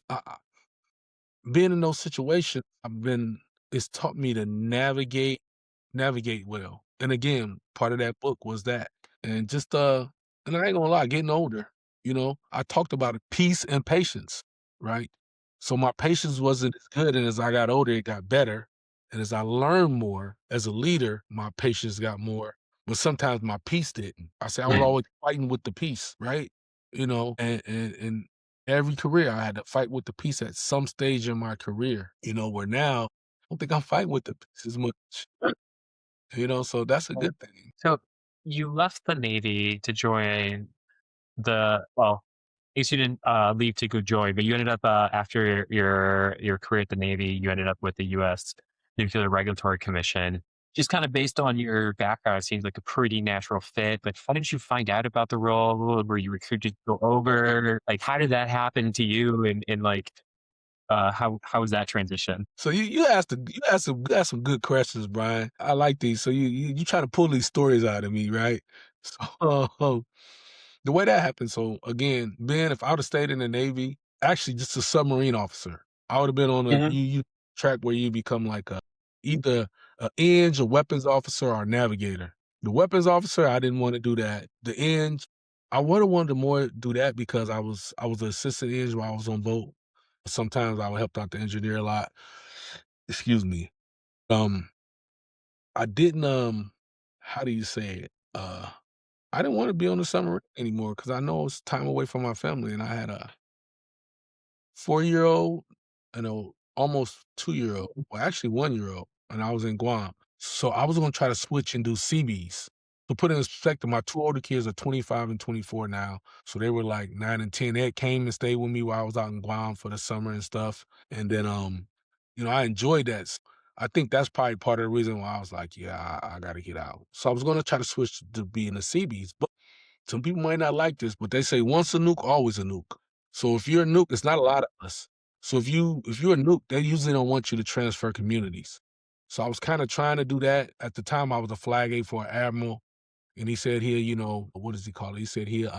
Being in those situations, it's taught me to navigate well. And again, part of that book was that. And just and I ain't gonna lie, getting older, I talked about peace and patience, right? So my patience wasn't as good, and as I got older, it got better. And as I learned more as a leader, my patience got more. But sometimes my peace didn't. I was Mm. always fighting with the peace, right? And every career I had to fight with the peace at some stage in my career, where now I don't think I'm fighting with the peace as much. So that's a good thing. So you left the Navy to join well, I guess you didn't leave to go join, but you ended up after your career at the Navy, you ended up with the U.S. Nuclear Regulatory Commission. Just kind of based on your background, it seems like a pretty natural fit. But how did you find out about the role? Were you recruited to go over? Like, how did that happen to you? And like, how was that transition? So you asked some good questions, Brian. I like these. So you try to pull these stories out of me, right? So the way that happened. So again, Ben, if I would have stayed in the Navy, actually just a submarine officer, I would have been on a Mhm. you track where you become like either a eng, a weapons officer, or a navigator. The weapons officer, I didn't want to do that. The eng, I would have wanted to more do that because I was an assistant eng while I was on boat. Sometimes I would help out the engineer a lot. Excuse me. Um, I didn't how do you say it? I didn't want to be on the submarine anymore because I know it's time away from my family, and I had a 4-year-old and a almost 2-year-old. Well, actually 1-year-old, and I was in Guam. So I was gonna try to switch and do Seabees. to put it in perspective, my 2 older kids are 25 and 24 now, so they were, like, 9 and 10. They came and stayed with me while I was out in Guam for the summer and stuff, and then, I enjoyed that. I think that's probably part of the reason why I was like, "Yeah, I gotta get out." So I was gonna try to switch to being a Seabees, but some people might not like this, but they say once a nuke, always a nuke. So if you're a nuke, it's not a lot of us. So if you're a nuke, they usually don't want you to transfer communities. So I was kinda trying to do that. At the time, I was a flag 8 for an admiral, and he said he'll, what does he call it? He said he'll,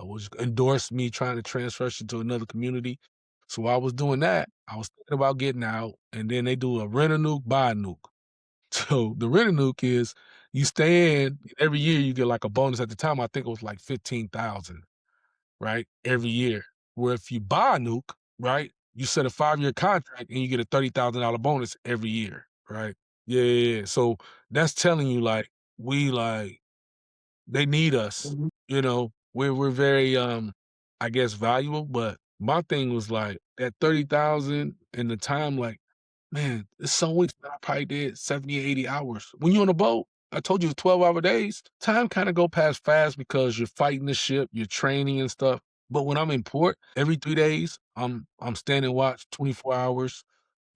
was endorse me trying to transfer shit to another community. So while I was doing that, I was thinking about getting out, and then they do a rent a nuke, buy a nuke. So the rent a nuke is you stay in, every year you get like a bonus. At the time, I think it was like 15,000, right? Every year. Where if you buy a nuke, right, you set a 5-year contract and you get a $30,000 bonus every year, right? Yeah, yeah, yeah. So that's telling you like we like they need us. Mhm. We're very I guess valuable, but my thing was like that 30,000 and the time, like, man, there's some weeks that I probably did 70 or 80 hours. When you're on a boat, I told you it's 12-hour days. Time kind of go past fast because you're fighting the ship, you're training and stuff. But when I'm in port, every 3 days, I'm standing watch 24 hours,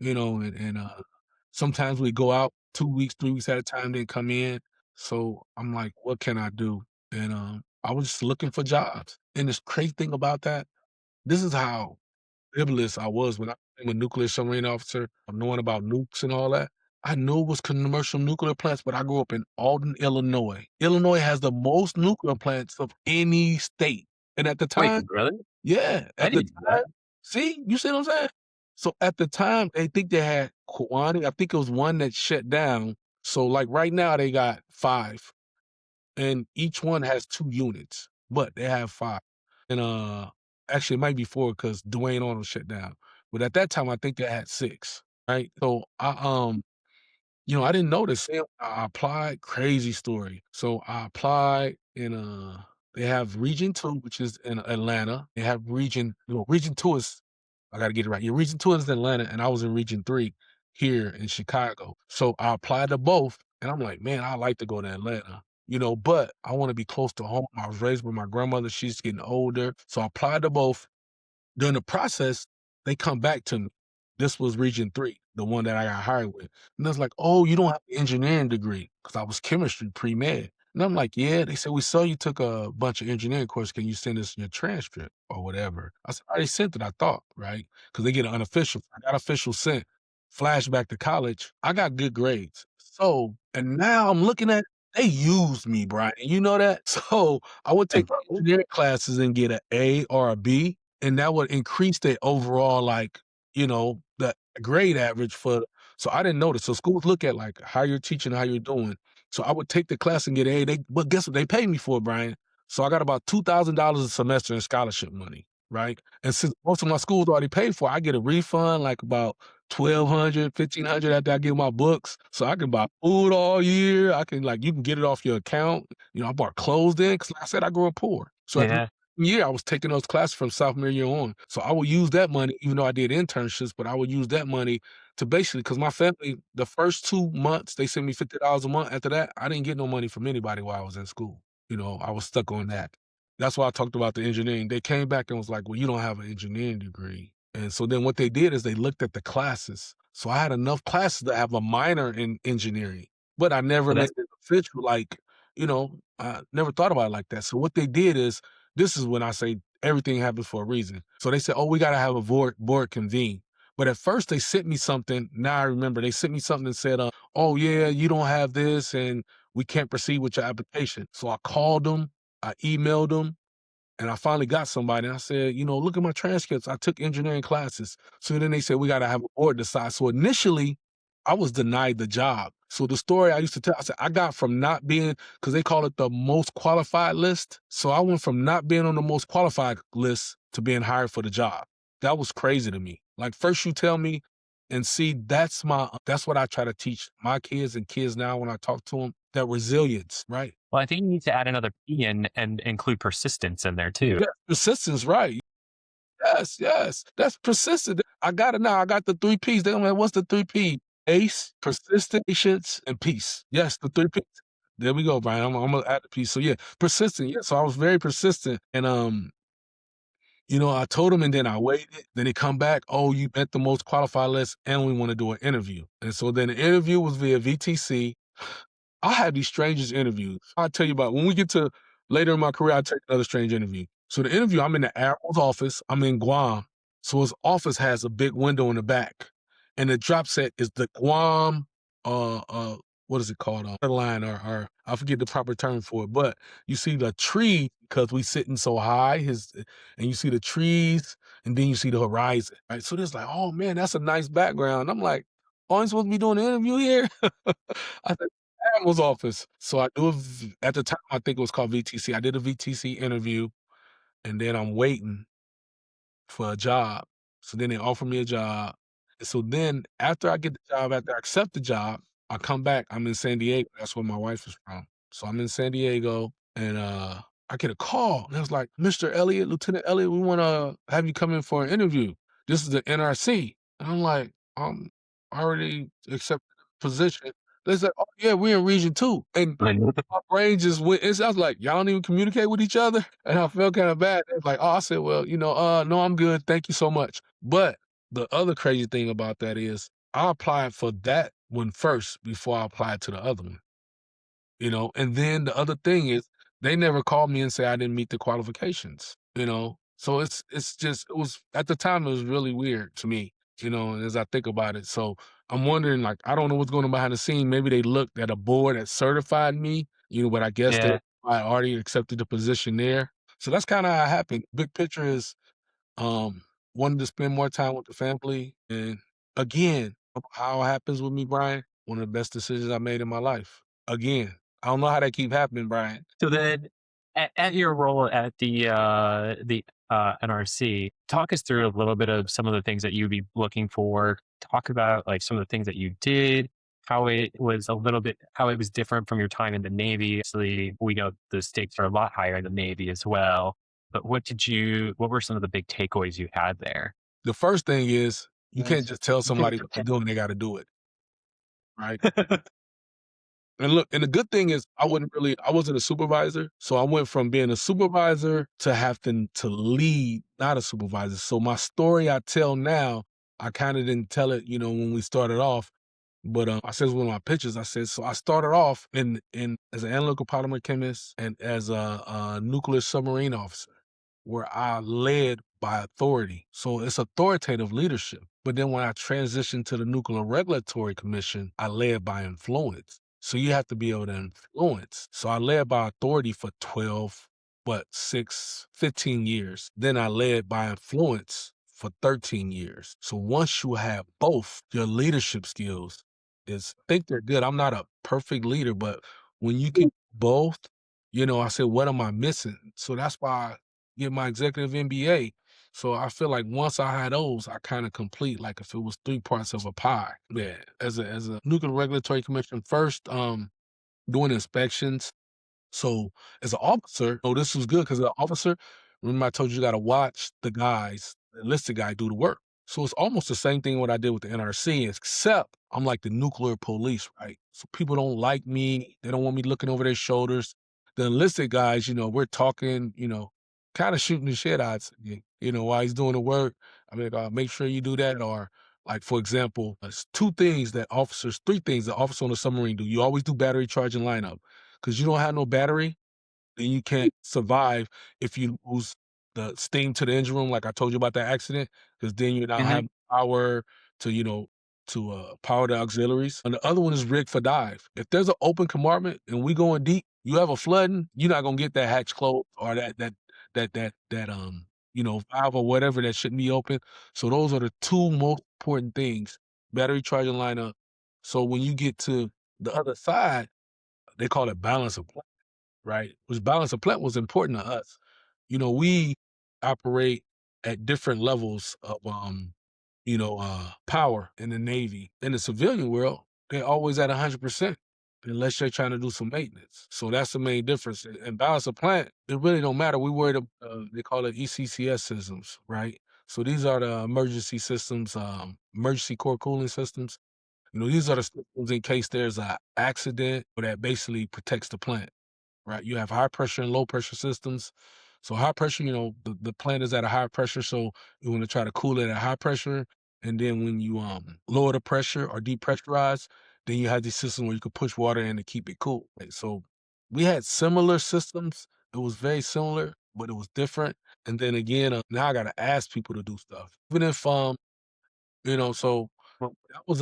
and sometimes we go out 2 weeks, 3 weeks at a time, then come in. So I'm like, what can I do? And I was just looking for jobs. And this crazy thing about that, this is how bibulous I was when I became a nuclear submarine officer, knowing about nukes and all that. I knew it was commercial nuclear plants, but I grew up in Alden, Illinois. Illinois has the most nuclear plants of any state. And at the Wait, time, really? yeah, I at the didn't know that. time, see, you see what I'm saying? So at the time, they think they had Kiwani. I think it was one that shut down. So like right now, they got 5, and each one has 2 units, but they have 5. And, actually, it might be 4 because Dwayne Arnold shut down. But at that time, I think they had 6, right? So I didn't know this. I applied, crazy story. So I applied in, they have Region 2, which is in Atlanta. They have Region 2 is, I gotta get it right. Yeah, Region 2 is in Atlanta, and I was in Region 3 here in Chicago. So I applied to both, and I'm like, "Man, I like to go to Atlanta." But I wanna be close to home. I was raised with my grandmother, she's getting older. So I applied to both. During the process, they come back to me. This was Region 3, the one that I got hired with. And I was like, "Oh, you don't have an engineering degree," because I was chemistry pre-med. And I'm like, "Yeah." They said, "We saw you took a bunch of engineering courses. Can you send us your transcript or whatever?" I said, "I already sent it, I thought," right? Because they get an unofficial. I got official sent. Flashback to college, I got good grades. So, and now I'm looking at, they used me, Brian. You know that? So I would Wait, take bro. engineering classes and get an A or a B, and that would increase their overall, like, the grade average for. So I didn't notice. So schools look at, like, how you're teaching, how you're doing. So I would take the class and get A, but guess what? They paid me for it, Brian. So I got about $2,000 a semester in scholarship money, right? And since most of my schools already paid for it, I get a refund, like, about 1,200, 1,500 after I get my books. So I can buy food all year. I can, like, you can get it off your account. I bought clothes then, because like I said, I grew up poor. So at the Yeah. year, I was taking those classes from sophomore year on. So I would use that money, even though I did internships, but I would use that money to basically, because my family, the first 2 months, they sent me $50 a month. After that, I didn't get no money from anybody while I was in school. I was stuck on that. That's why I talked about the engineering. They came back and was like, "Well, you don't have an engineering degree." And so then what they did is they looked at the classes. So I had enough classes to have a minor in engineering, but I never Well, made that's it official. Like, I never thought about it like that. So what they did is, this is when I say everything happens for a reason. So they said, "Oh, we got to have a board convene." But at first they sent me something. Now I remember they sent me something and said, "Oh yeah, you don't have this, and we can't proceed with your application." So I called them, I emailed them, and I finally got somebody, and I said, "Look at my transcripts. I took engineering classes." So then they said, "We got to have a board decide." So initially, I was denied the job. So the story I used to tell, I said, I got from not being, because they call it the most qualified list. So I went from not being on the most qualified list to being hired for the job. That was crazy to me. Like, first you tell me, and see, that's what I try to teach my kids and kids now when I talk to them, that resilience, right? well, I think you need to add another P in and include persistence in there too. Yeah, persistence, right? Yes, yes. That's persistent. I got it now. I got the 3 Ps. They don't know what's the 3 P. Ace, persistent, patience, and peace. Yes, the 3 Ps. There we go, Brian. I'm gonna add the piece. So yeah, persistent. Yeah. So I was very persistent, and I told him, and then I waited. Then he come back. Oh, you met the most qualified list, and we want to do an interview. And so then the interview was via VTC. I had these strangest interviews. I'll tell you about when we get to later in my career. I'll take another strange interview. So the interview, I'm in the admiral's office. I'm in Guam. So his office has a big window in the back, and the drop set is the Guam. What is it called? Line or I forget the proper term for it. But you see the tree because we sitting so high. And you see the trees, and then you see the horizon. Right. So there's like, oh man, that's a nice background. I'm like, oh, I'm supposed to be doing an interview here. I said, Admiral's office. So I do at the time, I think it was called VTC. I did a VTC interview, and then I'm waiting for a job. So then they offer me a job. And so then after I get the job, after I accept the job, I come back. I'm in San Diego. That's where my wife is from. So I'm in San Diego, and I get a call. And it was like, Mr. Elliott, Lieutenant Elliott, we want to have you come in for an interview. This is the NRC. And I'm like, I already accepted the position. They said, oh, yeah, we're in Region 2. And my brain just went, I was like, y'all don't even communicate with each other? And I felt kind of bad. They was like, oh, I said, well, no, I'm good. Thank you so much. But the other crazy thing about that is I applied for that one first before I applied to the other one. And then the other thing is they never called me and say I didn't meet the qualifications. So it was at the time it was really weird to me, as I think about it. So I'm wondering, like, I don't know what's going on behind the scene. Maybe they looked at a board that certified me, but I guess Yeah. I already accepted the position there. So that's kind of how it happened. Big picture is um wanted to spend more time with the family. And again, how it happens with me, Brian, one of the best decisions I made in my life. Again, I don't know how that keep happening, Brian. So then, at your role at the NRC, talk us through a little bit of some of the things that you'd be looking for. Talk about like some of the things that you did, how it was how it was different from your time in the Navy. Obviously, we know the stakes are a lot higher in the Navy as well. But what were some of the big takeaways you had there? The first thing is you can't just tell somebody what to do and they got to do it, right? And look, and the good thing is I wasn't a supervisor. So I went from being a supervisor to having to lead, not a supervisor. So my story I tell now, I kind of didn't tell it, when we started off. But I said one of my pictures, I said, so I started off in as an analytical polymer chemist and as a nuclear submarine officer, where I led by authority. So it's authoritative leadership. But then when I transitioned to the Nuclear Regulatory Commission, I led by influence. So you have to be able to influence. So I led by authority for 12, 15 years. Then I led by influence for 13 years. So once you have both, your leadership skills I think they're good. I'm not a perfect leader, but when you can both, I said, what am I missing? So that's why I get my executive MBA. So I feel like once I had those, I kind of complete, like if it was 3 parts of a pie. Yeah. As a nuclear regulatory commission first, doing inspections. So as an officer, this was good because as an officer, remember I told you got to watch the enlisted guy do the work. So it's almost the same thing what I did with the NRC, except I'm like the nuclear police, right? So people don't like me. They don't want me looking over their shoulders. The enlisted guys, we're talking, kind of shooting the shit out, while he's doing the work. I mean, make sure you do that. Or like, for example, there's three things that officers on a submarine do. You always do battery charge and lineup. Because you don't have no battery, then you can't survive if you lose the steam to the engine room, like I told you about that accident, because then you don't Hmm. have power to, power the auxiliaries. And the other one is rig for dive. If there's an open compartment and we going deep, you have a flooding, you're not gonna get that hatch closed or that valve or whatever that shouldn't be open. So those are the two most important things: battery charging lineup. So when you get to the other side, they call it balance of plant, right? Which balance of plant was important to us. We operate at different levels of power in the Navy. In the civilian world, they're always at 100% unless you're trying to do some maintenance. So that's the main difference. And balance of plant, it really don't matter. We worried they call it ECCS systems, right? So these are the emergency systems, emergency core cooling systems. These are the systems in case there's an accident or that basically protects the plant, right? You have high pressure and low pressure systems. So high pressure, the plant is at a high pressure, so you want to try to cool it at high pressure. And then when you lower the pressure or depressurize, then you have these systems where you could push water in to keep it cool. Right? So we had similar systems. It was very similar, but it was different. And then again, now I gotta ask people to do stuff. Even if so Well, that was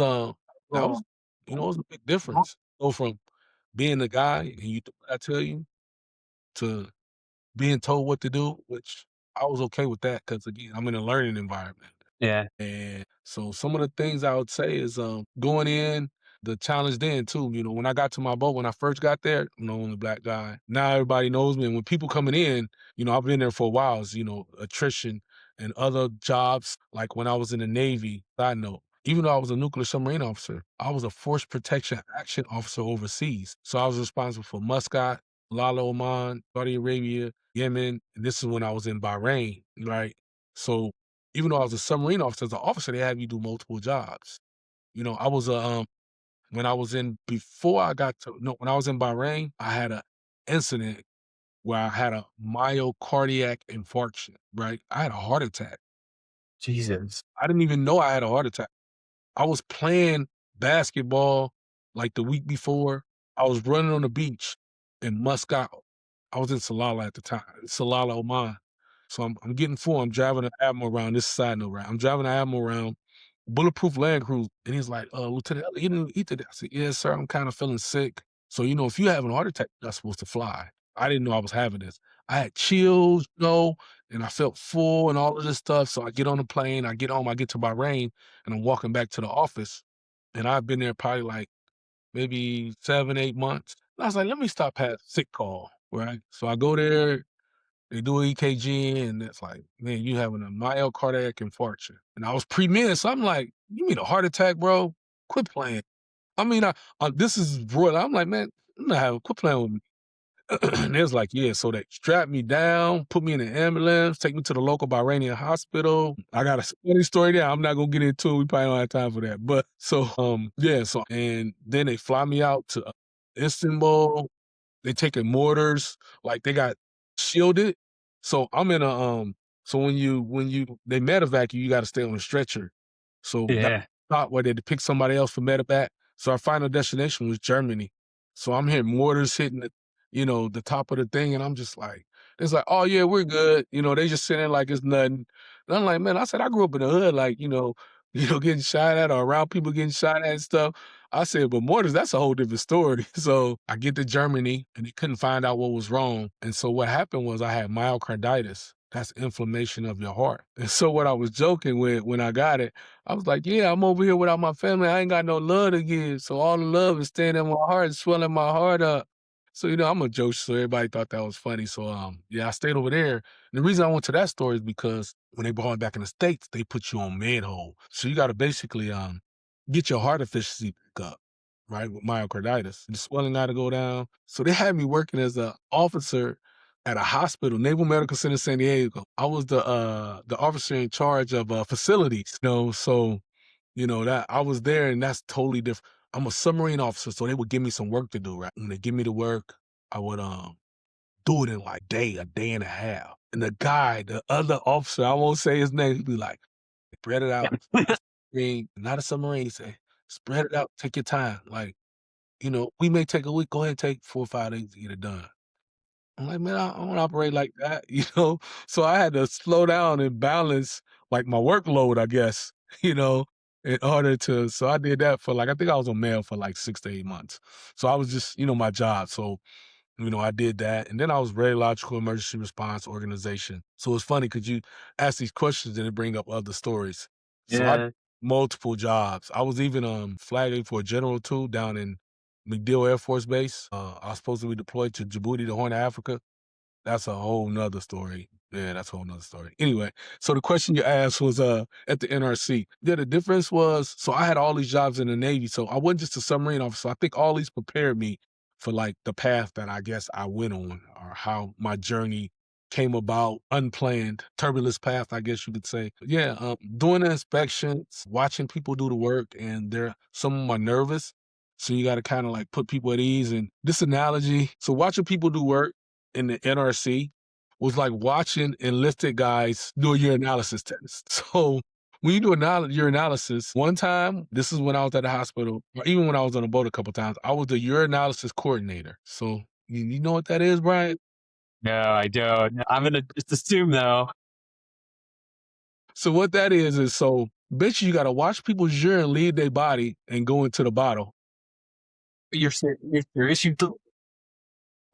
well, it was a big difference. Go from being the guy and you do what I tell you to being told what to do, which I was okay with that because again, I'm in a learning environment. yeah. And so some of the things I would say is going in, the challenge then too, when I got to my boat, when I first got there, I'm the only black guy. Now everybody knows me. And when people coming in, I've been there for a while, attrition and other jobs, like when I was in the Navy, I know. Even though I was a nuclear submarine officer, I was a force protection action officer overseas. So I was responsible for Muscat, Lala Oman, Saudi Arabia, Yemen. And this is when I was in Bahrain, right? So even though I was a submarine officer, as an officer, they had me do multiple jobs. I was when I was in before I got to no, when I was in Bahrain, I had an incident where I had a myocardiac infarction, right? I had a heart attack. Jesus. I didn't even know I had a heart attack. I was playing basketball like the week before. I was running on the beach in Muscat. I was in Salalah at the time, Salalah, Oman. So I'm getting full. I'm driving an Admiral around. This is a side note, right? I'm driving an Admiral around, bulletproof Land Cruiser. And he's like, Lieutenant Elliott, you didn't eat today. I said, yes, sir. I'm kind of feeling sick. So, if you have a heart attack, you're not supposed to fly. I didn't know I was having this. I had chills, and I felt full and all of this stuff. So I get on the plane, I get home, I get to Bahrain, and I'm walking back to the office. And I've been there probably like maybe 7, 8 months. And I was like, let me stop past sick call, right? So I go there, they do an EKG, and it's like, man, you having a myocardiac infarction. And I was pre-med, so I'm like, you mean a heart attack, bro? Quit playing. I mean, this is broad. I'm like, man, I'm not having, quit playing with me. And it was like, yeah, so they strapped me down, put me in an ambulance, take me to the local Bahrainian hospital. I got a funny story there. I'm not gonna get into it. We probably don't have time for that. But so, yeah, so and then they fly me out to Istanbul. They taking mortars, like they got shielded. So I'm in so when you they medevac you, you gotta stay on a stretcher. So that Yeah. spot where they had to pick somebody else for medevac. So our final destination was Germany. So I'm hearing mortars hitting the top of the thing, and I'm just like, it's like, oh yeah, we're good. They just sitting there like it's nothing. And I'm like, man, I said I grew up in the hood, like, getting shot at or around people getting shot at and stuff. I said, but mortars, that's a whole different story. So I get to Germany and they couldn't find out what was wrong. And so what happened was I had myocarditis. That's inflammation of your heart. And so what I was joking with when I got it, I was like, yeah, I'm over here without my family. I ain't got no love to give. So all the love is staying in my heart and swelling my heart up. So, I'm a joke, so everybody thought that was funny. So, yeah, I stayed over there. And the reason I went to that store is because when they brought me back in the States, they put you on med hold. So you got to basically get your heart efficiency back up, right, with myocarditis. The swelling got to go down. So they had me working as an officer at a hospital, Naval Medical Center San Diego. I was the officer in charge of facilities, so that I was there, and that's totally different. I'm a submarine officer, so they would give me some work to do, right? When they give me the work, I would do it in like a day and a half. And the other officer, I won't say his name, he'd be like, spread it out. Not a submarine, say, spread it out, take your time. Like, we may take a week, go ahead and take 4 or 5 days to get it done. I'm like, man, I don't operate like that, So I had to slow down and balance like my workload, I guess, you know, in order to. So I did that for like, I think I was on mail for like 6 to 8 months. So I was just, my job. So, I did that. And then I was radiological emergency response organization. So it's funny because you ask these questions and it bring up other stories. So I Yeah. multiple jobs. I was even flagging for a general too down in MacDill Air Force Base. I was supposed to be deployed to Djibouti, the Horn of Africa. That's a whole nother story. Yeah, that's a whole nother story. Anyway, so the question you asked was at the NRC. Yeah, the difference was, so I had all these jobs in the Navy, so I wasn't just a submarine officer. I think all these prepared me for like the path that I guess I went on or how my journey came about unplanned, turbulence path, I guess you could say. Yeah, doing the inspections, watching people do the work, and some of them are nervous. So you got to kind of like put people at ease. And this analogy, so watching people do work in the NRC was like watching enlisted guys do a urinalysis test. So when you do urinalysis, one time, this is when I was at the hospital, or even when I was on a boat a couple times, I was the urinalysis coordinator. So you know what that is, Brian? No, I don't. I'm gonna just assume though. So what that is so basically you got to watch people's urine leave their body and go into the bottle. You're serious?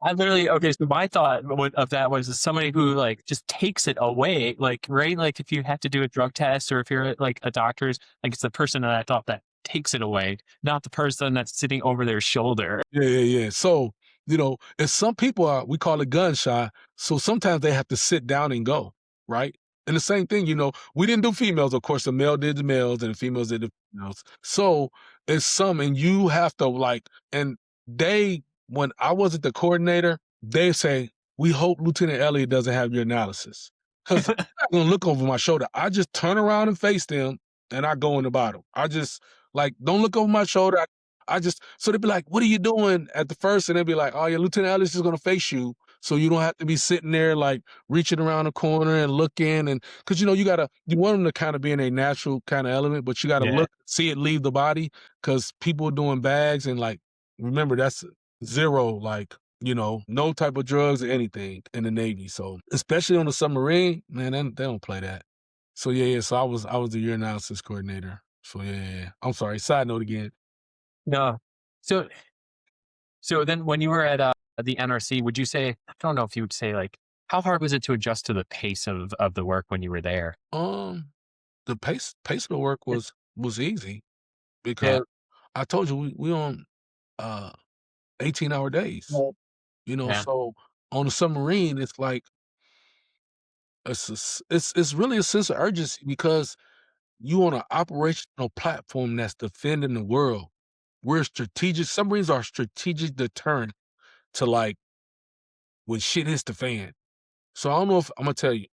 I literally okay. So my thought of that was somebody who like just takes it away, like right, like if you have to do a drug test or if you're like a doctor's, like it's the person that I thought that takes it away, not the person that's sitting over their shoulder. Yeah. So, and some people we call it gun shy. So sometimes they have to sit down and go, right? And the same thing, we didn't do females. Of course, the male did the males and the females did the females. So and you have to and when I wasn't the coordinator, they say, we hope Lieutenant Elliott doesn't have your analysis. Because I'm not going to look over my shoulder. I just turn around and face them and I go in the bottle. I just don't look over my shoulder. So they'd be like, what are you doing at the first? And they'd be like, oh yeah, Lieutenant Ellis is going to face you. So you don't have to be sitting there like reaching around the corner and looking. And cause you want them to kind of be in a natural kind of element, but you got to Yeah, see it leave the body cause people are doing bags and remember that's zero, no type of drugs or anything in the Navy. So especially on the submarine, man, they don't play that. So yeah. So I was the urinalysis coordinator. So yeah. I'm sorry. Side note again. no. So then when you were at the NRC, would you say I don't know if you would say like how hard was it to adjust to the pace of the work when you were there? Um, the pace of the work was easy Yeah, because I told you we on 18-hour days. yeah, So on a submarine, it's like it's really a sense of urgency because you on an operational platform that's defending the world. We're strategic. Submarines are strategic deterrent to when shit hits the fan. So I don't know if I'm gonna tell you.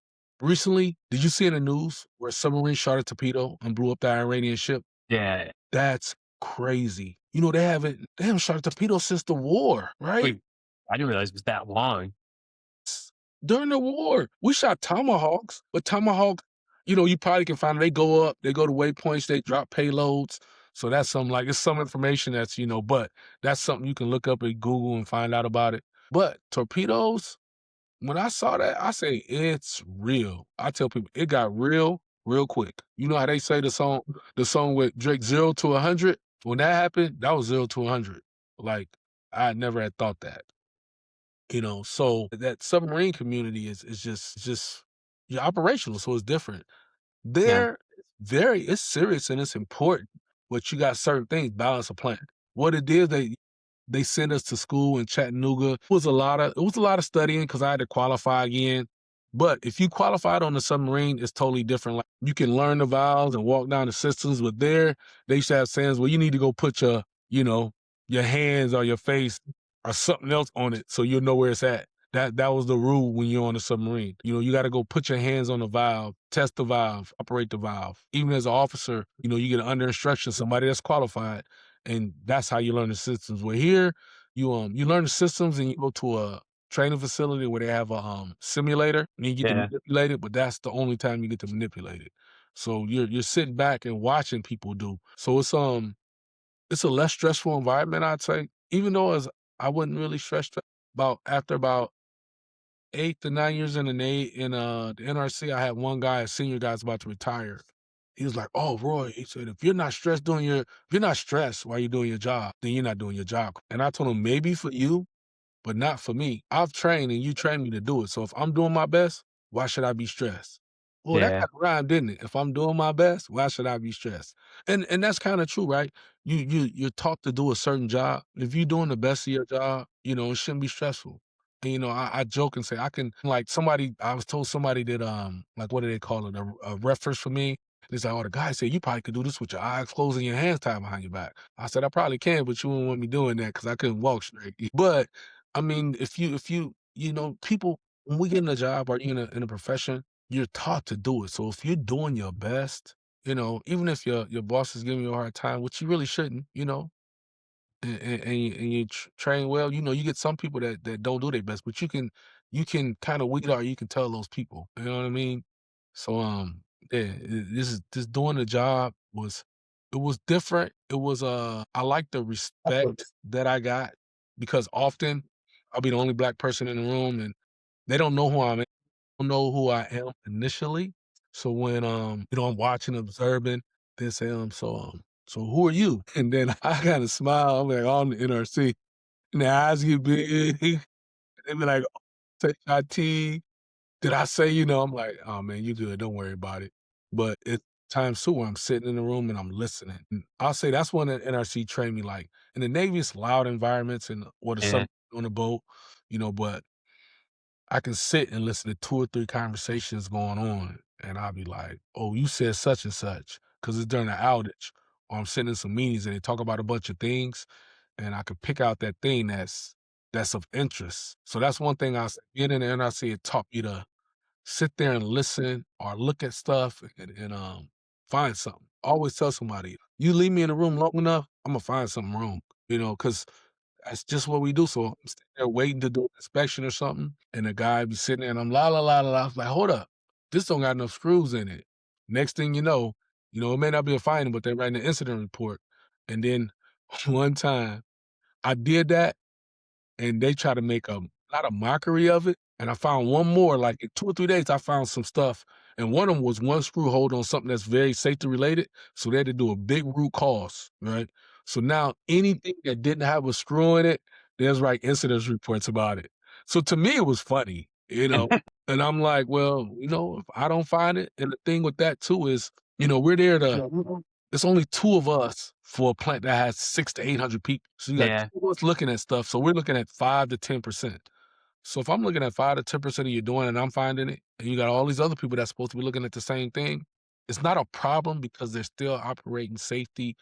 Recently, did you see in the news where a submarine shot a torpedo and blew up the Iranian ship? yeah. That's crazy. They haven't shot a torpedo since the war, right? Wait, I didn't realize it was that long. During the war, we shot Tomahawks, but Tomahawk, you probably can find them. They go up, they go to waypoints, they drop payloads. So that's it's some information that's, but that's something you can look up at Google and find out about it. But torpedoes, when I saw that, I say it's real. I tell people it got real, real quick. You know how they say the song with Drake 0 to 100? When that happened, that was 0 to 100. Like I never had thought that. So that submarine community is just you're operational, so it's different. Yeah, There, it's serious and it's important, but you got certain things, balance of plan. What it is, they sent us to school in Chattanooga. It was a lot of studying because I had to qualify again. But if you qualified on the submarine, it's totally different. Like you can learn the valves and walk down the systems, but there they used to have sayings, well, you need to go put your hands or your face or something else on it so you'll know where it's at. That was the rule when you're on a submarine. You got to go put your hands on the valve, test the valve, operate the valve. Even as an officer, you get under instruction, somebody that's qualified, and that's how you learn the systems. Where here, you learn the systems and you go to a training facility where they have a simulator and you get to yeah, manipulate it, but that's the only time you get to manipulate it. So you're sitting back and watching people do. So it's a less stressful environment, I'd say. Even though I wasn't really stressed after about 8 to 9 years in the NRC, I had one guy, a senior guy's about to retire. He was like, "Oh, Roy," he said, if you're not stressed while you're doing your job, then you're not doing your job." And I told him, maybe for you, but not for me. I've trained and you trained me to do it. So if I'm doing my best, why should I be stressed? Well, that yeah, kind of rhymed, didn't it? If I'm doing my best, why should I be stressed? And that's kind of true, right? You're taught to do a certain job. If you're doing the best of your job, it shouldn't be stressful. And I joke and say I can I was told somebody that what do they call it? A reference for me. It's like, oh, the guy said you probably could do this with your eyes closed and your hands tied behind your back. I said I probably can, but you wouldn't want me doing that because I couldn't walk straight. But I mean, if you people when we get in a job or in a profession, you're taught to do it. So if you're doing your best, even if your boss is giving you a hard time, which you really shouldn't, and you train well, you get some people that don't do their best, but you can kind of weed out. You can tell those people. You know what I mean? So yeah, this doing the job was different. It was I like the respect that I got because often I'll be the only black person in the room and they don't know who I am. Don't know who I am initially. So when I'm watching, observing, they say, so who are you? And then I kind of smile. I'm like, oh, I'm the NRC. And their eyes get big. They be like, take my tea. Did I say, I'm like, oh man, you good. Don't worry about it. But it's times too where I'm sitting in the room and I'm listening. And I'll say that's when the NRC trained me. Like in the Navy, it's loud environments and or the Yeah. sub on the boat, but I can sit and listen to 2 or 3 conversations going on, and I'll be like, "Oh, you said such and such," because it's during an outage, or I'm sitting in some meetings and they talk about a bunch of things, and I could pick out that thing that's of interest. So that's one thing I say, being in the NRC, it taught me to sit there and listen or look at stuff and find something. Always tell somebody, "You leave me in a room long enough, Imma find something wrong," because that's just what we do. So I'm sitting there waiting to do an inspection or something, and the guy be sitting there and I'm la la la la la. I was like, hold up, this don't got enough screws in it. Next thing it may not be a finding, but they're writing an incident report. And then one time I did that and they try to make a not a mockery of it. And I found one more, like in 2 or 3 days, I found some stuff. And one of them was one screw hole on something that's very safety related. So they had to do a big root cause, right? So now anything that didn't have a screw in it, there's like incidents reports about it. So to me, it was funny. And I'm like, well, if I don't find it, and the thing with that too is, we're there to it's only 2 of us for a plant that has 6 to 800 people. So you got Yeah. 2 of us looking at stuff, so we're looking at 5 to 10%. So if I'm looking at 5 to 10% of you doing and I'm finding it, and you got all these other people that's supposed to be looking at the same thing, it's not a problem because they're still operating safety.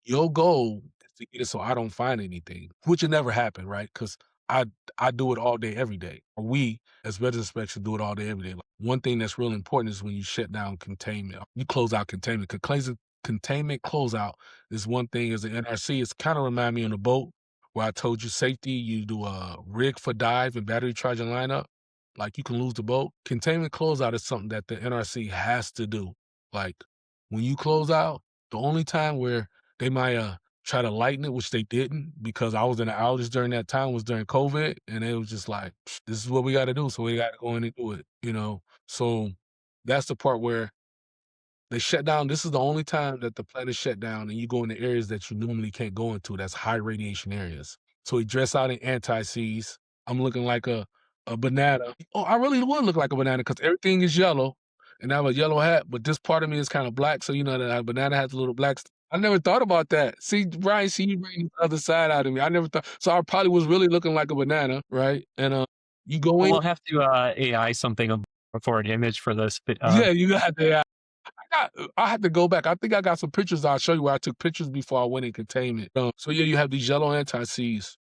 Your goal is to get it so I don't find anything, which will never happen, right? Because I I do it all day, every day. We, as weather inspectors, do it all day, every day. Like, one thing that's real important is when you shut down containment, you close out containment. Containment closeout is one thing as an NRC. It's kind of remind me on the boat where I told you safety, you do a rig for dive and battery charging lineup. Like you can lose the boat. Containment closeout is something that the NRC has to do. Like when you close out, the only time where they might try to lighten it, which they didn't, because I was in an outage during that time was during COVID, and it was just like, this is what we got to do, so we got to go in and do it. So that's the part where they shut down. This is the only time that the plant is shut down, and you go into areas that you normally can't go into. That's high radiation areas. So we dress out in anti-seize. I'm looking like a banana. Oh, I really would look like a banana because everything is yellow, and I have a yellow hat, but this part of me is kind of black. So that a banana has a little black. I never thought about that. See, Brian, you bring the other side out of me. I never thought. So I probably was really looking like a banana, right? And you go Well, in. we'll have to AI something for an image for this. But Yeah, you got that. I had to go back. I think I got some pictures I'll show you where I took pictures before I went in containment. So yeah, you have these yellow anti-Cs.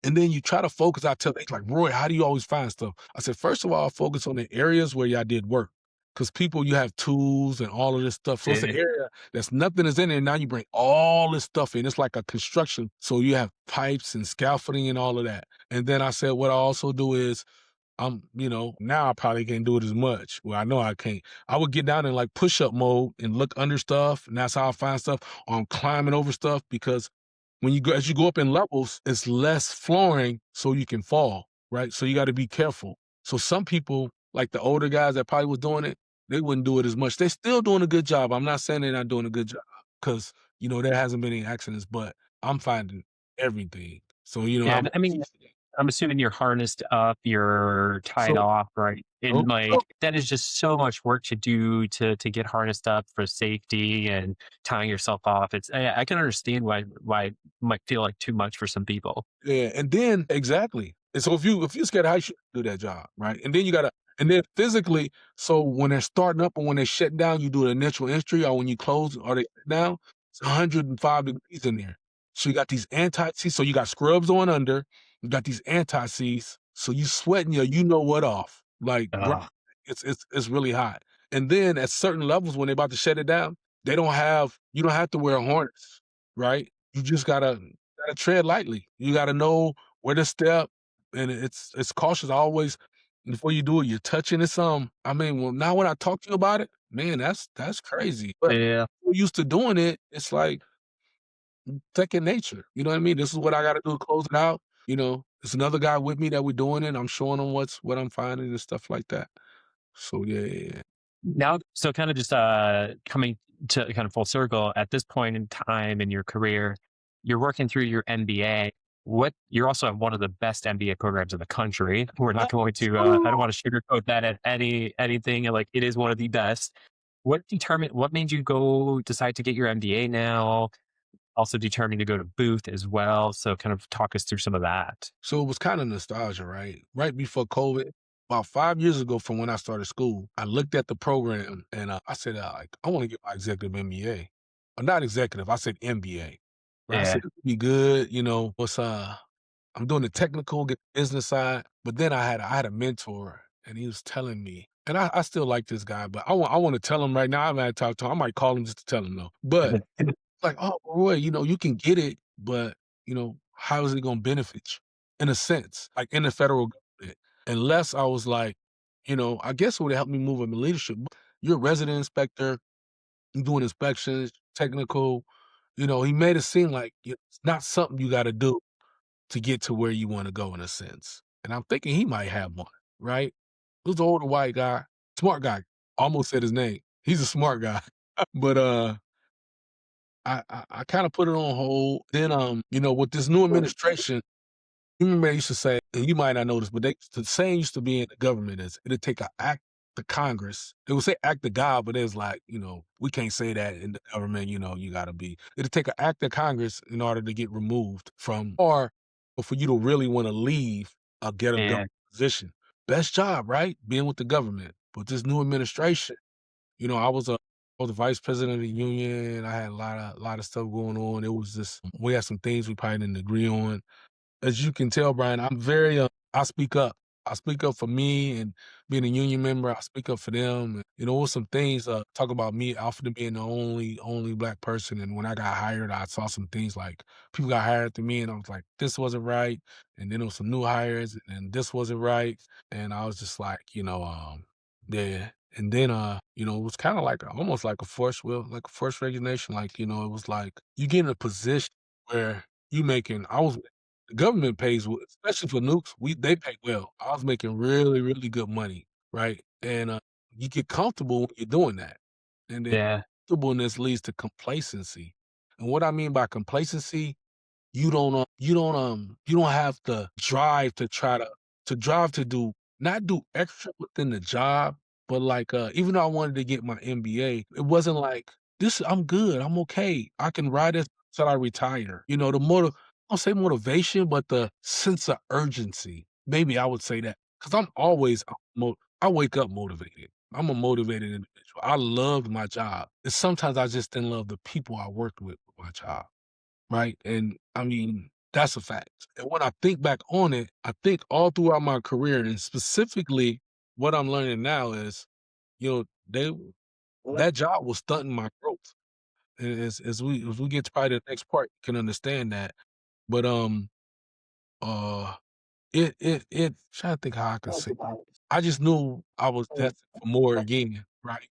And then you try to focus. I tell they like, Roy, how do you always find stuff? I said, first of all, focus on the areas where y'all did work. Because people, you have tools and all of this stuff. So it's an yeah. area that's nothing is in there. Now you bring all this stuff in. It's like a construction. So you have pipes and scaffolding and all of that. And then I said, what I also do is now I probably can't do it as much. Well, I know I can't. I would get down in like push-up mode and look under stuff, and that's how I find stuff. Or I'm climbing over stuff because as you go up in levels, it's less flooring so you can fall, right? So you got to be careful. So some people, like the older guys that probably was doing it, they wouldn't do it as much. They're still doing a good job. I'm not saying they're not doing a good job because, there hasn't been any accidents, but I'm finding everything. So, Yeah, I'm I mean, I'm assuming you're harnessed up, you're tied so, off, right? oh, And oh, like that is just so much work to do to get harnessed up for safety and tying yourself off. I can understand why it might feel like too much for some people. yeah, and then exactly. And so if you're scared of heights, you do that job, right? And then and then physically, so when they're starting up or when they're shutting down, you do an initial entry, or when you close or they shut down, it's 105 degrees in there. So you got these anti-Cs. So you got scrubs on under, you got these anti-Cs. So you sweating your you know what off. Like, bro, Ah, it's really hot. And then at certain levels when they're about to shut it down, you don't have to wear a harness, right? You just gotta tread lightly. You gotta know where to step, and it's cautious. Always before you do it, you're touching it some. I mean, well, now when I talk to you about it, man, that's crazy. But yeah. we're used to doing it. It's like second nature. You know what I mean? This is what I gotta do to close it out. There's another guy with me that we're doing it. I'm showing him what I'm finding and stuff like that. So yeah, yeah, yeah. Now, so kind of just coming to kind of full circle at this point in time in your career, you're working through your MBA. You're also at one of the best MBA programs in the country. We're not going to. I don't want to sugarcoat that at anything. Like it is one of the best. What made you go decide to get your MBA now? Also determined to go to Booth as well. So kind of talk us through some of that. So it was kind of nostalgia, right? Right before COVID, about 5 years ago from when I started school, I looked at the program and I said, I want to get my executive MBA. Or not executive, I said MBA. Right? I Yeah. said, it'd be good, I'm doing the technical, get the business side. But then I had a mentor and he was telling me, and I still like this guy, but I want to tell him right now. I haven't had to talk to him. I might call him just to tell him though. But like, "Oh, Roy, you can get it, but, how is it gonna benefit you?" In a sense, like in the federal government. Unless I was like, I guess it would help me move up in leadership. You're a resident inspector, you doing inspections, technical. He made it seem like it's not something you gotta do to get to where you wanna go in a sense. And I'm thinking he might have one, right? This was an older white guy, smart guy. Almost said his name. He's a smart guy. But, I kinda put it on hold. Then, with this new administration, you remember they used to say, and you might not know this, but the saying used to be in the government is it'll take an act to Congress. They would say act to God, but it's like, we can't say that in the government, you gotta be it'll take an act of Congress in order to get removed from or for you to really wanna leave a get a Yeah. government position. Best job, right? Being with the government. But this new administration, I was the vice president of the union. I had a lot of stuff going on. It was just we had some things we probably didn't agree on. As you can tell, Brian, I'm very I speak up. I speak up for me and being a union member. I speak up for them. And, with some things talk about me often being the only black person. And when I got hired, I saw some things like people got hired through me, and I was like, this wasn't right. And then there was some new hires, and this wasn't right. And I was just like, yeah. And then it was kind of like almost like a like a forced resignation. Like, it was like you get in a position where you making I was the government pays well, especially for nukes, they pay well. I was making really, really good money, right? And, you get comfortable when you're doing that, and then Yeah. comfortableness leads to complacency, and what I mean by complacency, you don't have the drive to try to drive to do not do extra within the job, but, like, even though I wanted to get my MBA, it wasn't like, "This I'm good, I'm okay, I can ride this till I retire." The I don't say motivation, but the sense of urgency. Maybe I would say that because 'cause I'm always I wake up motivated. I'm a motivated individual. I loved my job, and sometimes I just didn't love the people I worked with my job. Right? And I mean, that's a fact. And when I think back on it, I think all throughout my career and specifically what I'm learning now is, you know, they that job was stunting my growth. And as we get to probably the next part, you can understand that. But uh trying to think how I could say. I just knew I was destined for more again, right?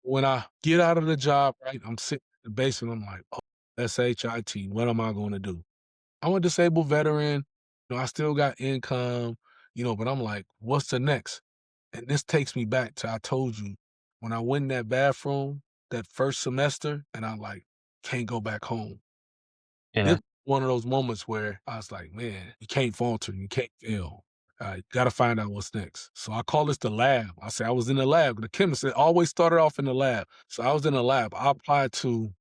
When I get out of the job, right, I'm sitting in the basement, I'm like, oh, SHIT, what am I gonna do? I'm a disabled veteran. I still got income, but I'm like, what's the next? And this takes me back to I told you when I went in that bathroom that first semester and I like can't go back home. This Yeah. one of those moments where I was like, man, you can't falter, you can't fail. I gotta find out what's next. So I call this the lab. I say I was in the lab. The chemist it always started off in the lab. So I was in the lab. I applied to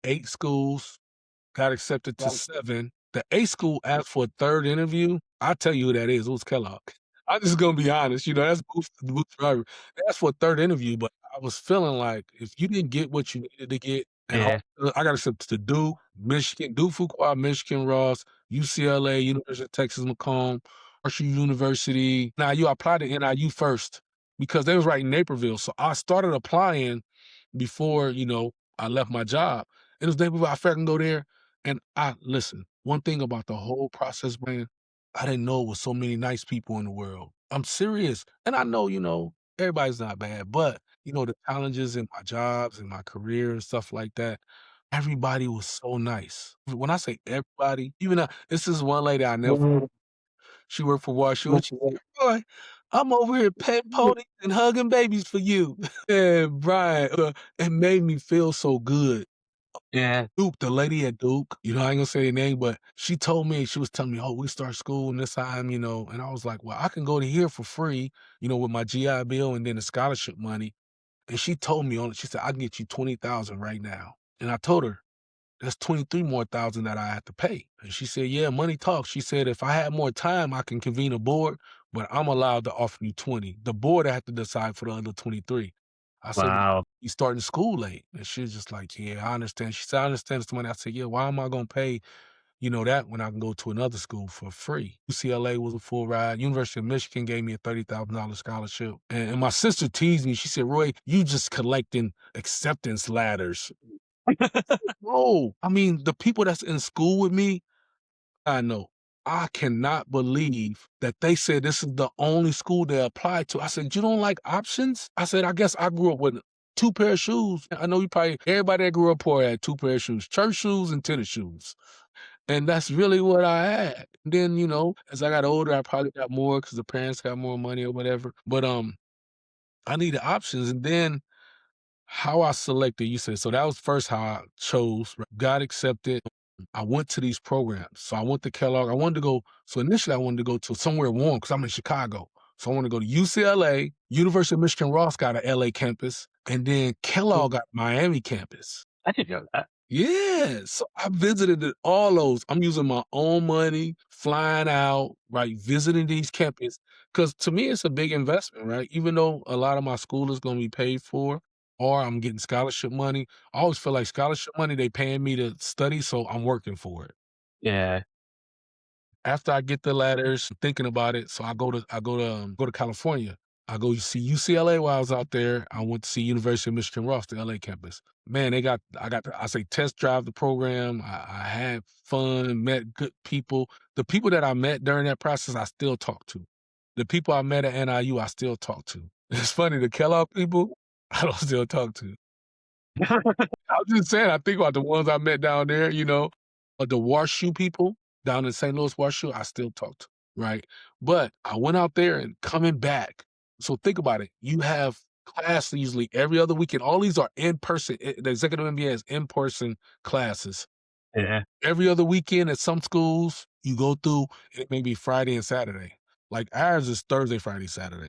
8 schools, got accepted to 7. The A school asked for a 3rd interview. I'll tell you who that is. It was Kellogg. I'm just gonna be honest, that's Booth Driver. They asked for a 3rd interview, but I was feeling like if you didn't get what you needed to get, and Yeah. I got accepted to Duke, Michigan, Duke Fuqua, Michigan Ross, UCLA, University of Texas McComb, Marshall University. Now you apply to NIU first because they was right in Naperville. So I started applying before, I left my job. It was Naperville. I figured I can go there. And listen, one thing about the whole process, man, I didn't know it was so many nice people in the world. I'm serious. And I know, everybody's not bad, but, the challenges in my jobs and my career and stuff like that, everybody was so nice. When I say everybody, even this is one lady I never, she worked for Washoe, and she said, "Boy, I'm over here petting ponies and hugging babies for you." And Brian, it made me feel so good. Yeah. Duke, the lady at Duke, I ain't gonna say her name, but she told me, she was telling me, "Oh, we start school in this time," and I was like, "Well, I can go to here for free, with my GI Bill and then the scholarship money." And she told me she said, "I can get you 20,000 right now." And I told her, "That's 23 more thousand that I have to pay." And she said, "Yeah, money talks." She said, "If I had more time, I can convene a board, but I'm allowed to offer you 20. The board I have to decide for the other 23." I said, Wow. "You starting school late." And she was just like, "Yeah, I understand." She said, "I understand it's the money." I said, "Yeah, why am I gonna pay, that when I can go to another school for free?" UCLA was a full ride. University of Michigan gave me a $30,000 scholarship. And my sister teased me. She said, "Roy, you just collecting acceptance ladders." No, I mean, the people that's in school with me, I know. I cannot believe that they said this is the only school they applied to. I said, "You don't like options?" I said, "I guess I grew up with 2 pair of shoes." I know everybody that grew up poor had 2 pair of shoes, church shoes and tennis shoes. And that's really what I had. Then, as I got older, I probably got more because the parents got more money or whatever. But I needed options. And then how I selected, you said, so that was first how I chose, right? Got accepted. I went to these programs. So I went to Kellogg. So initially I wanted to go to somewhere warm because I'm in Chicago. So I wanted to go to UCLA, University of Michigan Ross got an LA campus, and then Kellogg got Miami campus. I didn't know that. Yeah, so I visited all those. I'm using my own money, flying out, right, visiting these campuses. Because to me, it's a big investment, right? Even though a lot of my school is going to be paid for, or I'm getting scholarship money, I always feel like scholarship money, they paying me to study, so I'm working for it. Yeah. After I get the letters, thinking about it, so go to California. I go see UCLA while I was out there. I went to see University of Michigan Ross, the LA campus. Man, I say test drive the program. I had fun, met good people. The people that I met during that process, I still talk to. The people I met at NIU, I still talk to. It's funny, the Kellogg people, I don't still talk to. I was just saying, I think about the ones I met down there, the Washoe people down in St. Louis, Washoe, I still talk to, right? But I went out there and coming back. So think about it. You have class usually every other weekend. All these are in person. The Executive MBA is in person classes. Yeah. Every other weekend at some schools, you go through, it may be Friday and Saturday. Like ours is Thursday, Friday, Saturday.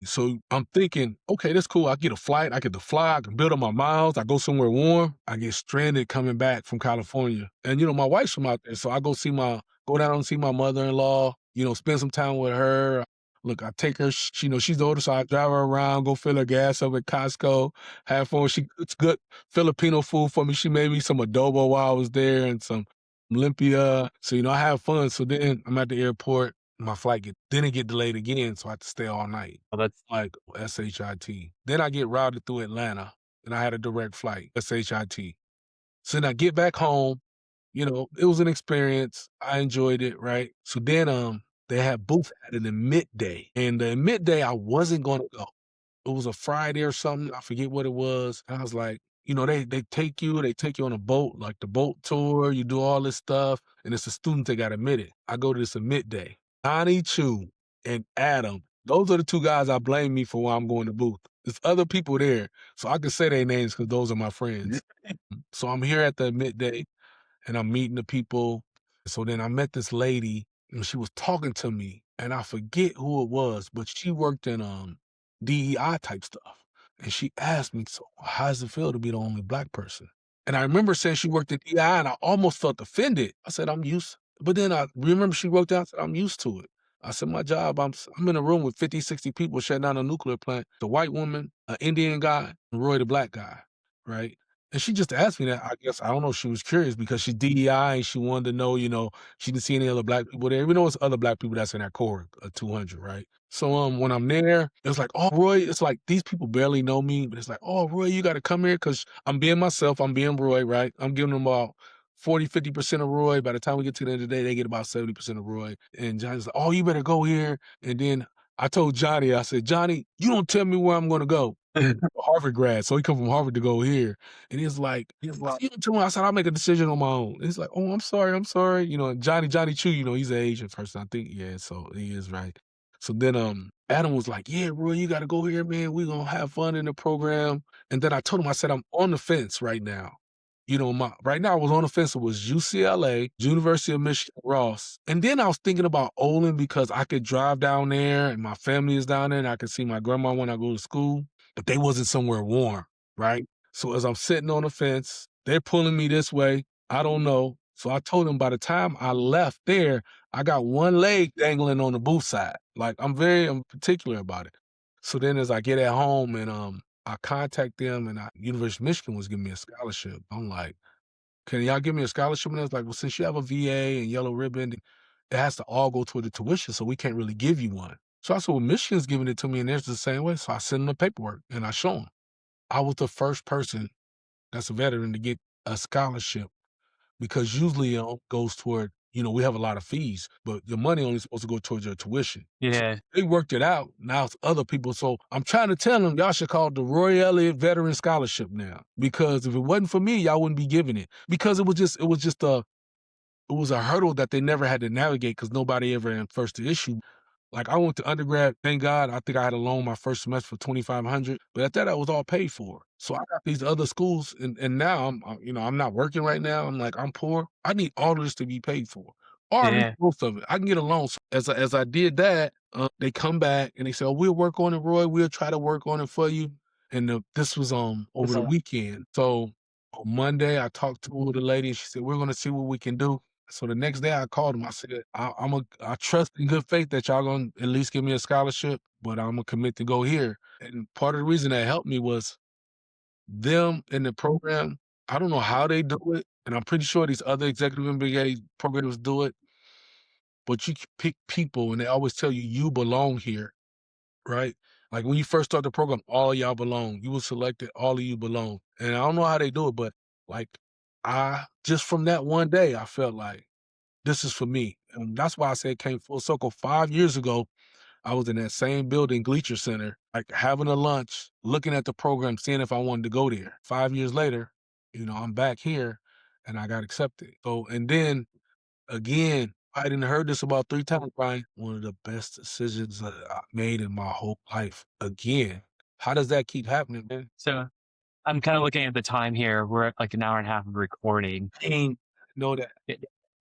So I'm thinking, okay, that's cool. I get a flight. I get to fly. I can build up my miles. I go somewhere warm. I get stranded coming back from California. And, my wife's from out there. So I go down and see my mother-in-law, spend some time with her. Look, I take her, she's older, so I drive her around, go fill her gas up at Costco, have fun. She cooks good Filipino food for me. She made me some adobo while I was there and some lumpia. So, I have fun. So then I'm at the airport. My flight didn't get delayed again, so I had to stay all night. Oh, that's Like SHIT. Then I get routed through Atlanta, and I had a direct flight, SHIT. So then I get back home, it was an experience. I enjoyed it, right? So then they had booth at it in midday. And the midday I wasn't gonna go. It was a Friday or something. I forget what it was. And I was like, they take you on a boat, like the boat tour, you do all this stuff, and it's a student that got admitted. I go to this a midday. Donnie Chu and Adam, those are the 2 guys I blame me for why I'm going to booth. There's other people there, so I can say their names because those are my friends. So I'm here at the midday and I'm meeting the people. So then I met this lady and she was talking to me and I forget who it was, but she worked in DEI type stuff. And she asked me, "So how does it feel to be the only Black person?" And I remember saying she worked in DEI and I almost felt offended. I said, "I'm used." But then I remember she wrote down, I said, "I'm used to it." I said, "My job, I'm in a room with 50, 60 people shutting down a nuclear plant. The white woman, an Indian guy, and Roy the Black guy, right?" And she just asked me that. I guess I don't know, she was curious because she's DEI and she wanted to know, she didn't see any other black people there. We know it's other black people that's in that cohort of 200, right? So, when I'm there, it's like, "Oh, Roy," it's like these people barely know me, but it's like, "Oh, Roy, you gotta come here because 'cause I'm being myself, I'm being Roy, right? I'm giving them about 40, 50% of Roy. By the time we get to the end of the day, they get about 70% of Roy." And Johnny's like, "Oh, you better go here." And then I told Johnny, I said, "Johnny, you don't tell me where I'm gonna go." Harvard grad, so he come from Harvard to go here. And he's like, "You don't tell me." I said, "I'll make a decision on my own." And he's like, "Oh, I'm sorry, I'm sorry." Johnny Chu, he's an Asian person, I think. Yeah, so he is right. So then Adam was like, "Yeah, Roy, you gotta go here, man. We're gonna have fun in the program." And then I told him, I said, "I'm on the fence right now." My right now I was on the fence. It was UCLA, University of Michigan, Ross. And then I was thinking about Olin because I could drive down there and my family is down there and I could see my grandma when I go to school, but they wasn't somewhere warm, right? So as I'm sitting on the fence, they're pulling me this way. I don't know. So I told them by the time I left there, I got one leg dangling on the booth side. Like I'm particular about it. So then as I get at home and I contact them and University of Michigan was giving me a scholarship. I'm like, "Can y'all give me a scholarship?" And it's like, "Well, since you have a VA and yellow ribbon, it has to all go toward the tuition, so we can't really give you one." So I said, "Well, Michigan's giving it to me and theirs the same way." So I send them the paperwork and I show them. I was the first person that's a veteran to get a scholarship because usually it goes toward, we have a lot of fees, but your money only supposed to go towards your tuition. So Yeah. they worked it out. Now it's other people. So I'm trying to tell them y'all should call it the Roy Elliott Veteran Scholarship now, because if it wasn't for me, y'all wouldn't be giving it, because it was a hurdle that they never had to navigate because nobody ever enforced the issue. Like, I went to undergrad, thank God, I think I had a loan my first semester for 2,500, but at that, I was all paid for. So I got these other schools, and now I'm not working right now. I'm like, I'm poor. I need all of this to be paid for, or at least Yeah. most of it. I can get a loan. So as I did that, they come back and they say, "Oh, we'll work on it, Roy. We'll try to work on it for you." And this was over the weekend. So on Monday, I talked to the lady, and she said, "We're gonna see what we can do." So the next day I called him. I said, I trust in good faith that y'all gonna at least give me a scholarship, but I'm gonna commit to go here." And part of the reason that helped me was them in the program. I don't know how they do it, and I'm pretty sure these other executive MBA programs do it, but you can pick people and they always tell you, you belong here, right? Like when you first start the program, all of y'all belong. You were selected, all of you belong. And I don't know how they do it, but like I just from that one day, I felt like this is for me. And that's why I say it came full circle. 5 years ago, I was in that same building, Gleacher Center, like having a lunch, looking at the program, seeing if I wanted to go there. 5 years later, I'm back here and I got accepted. So, and then again, I didn't heard this about 3 times, Brian. One of the best decisions that I made in my whole life. Again, how does that keep happening, man? So I'm kind of looking at the time here. We're at like an hour and a half of recording. Ain't know that. Y-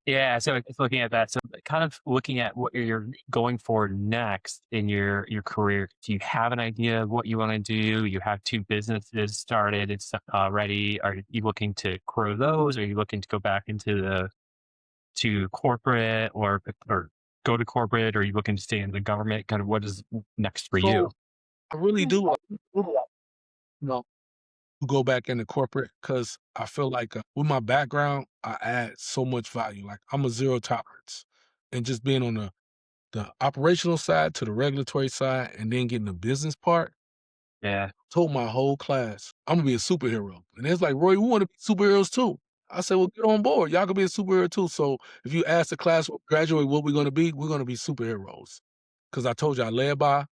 Yeah, so it's looking at that. So kind of looking at what you're going for next in your career. Do you have an idea of what you want to do? You have 2 businesses started and stuff already. Are you looking to grow those? Are you looking to go back into the to corporate or go to corporate? Or are you looking to stay in the government? Kind of what is next for you? So I really do, know, to go back into corporate because I feel like with my background, I add so much value. Like I'm a zero tolerance, and just being on the operational side to the regulatory side, and then getting the business part. Yeah, Told my whole class, "I'm gonna be a superhero." And it's like, "Roy, we wanna be superheroes too." I said, "Well, get on board. Y'all can be a superhero too." So if you ask the class when we graduate what we're gonna be superheroes. Because I told you I led by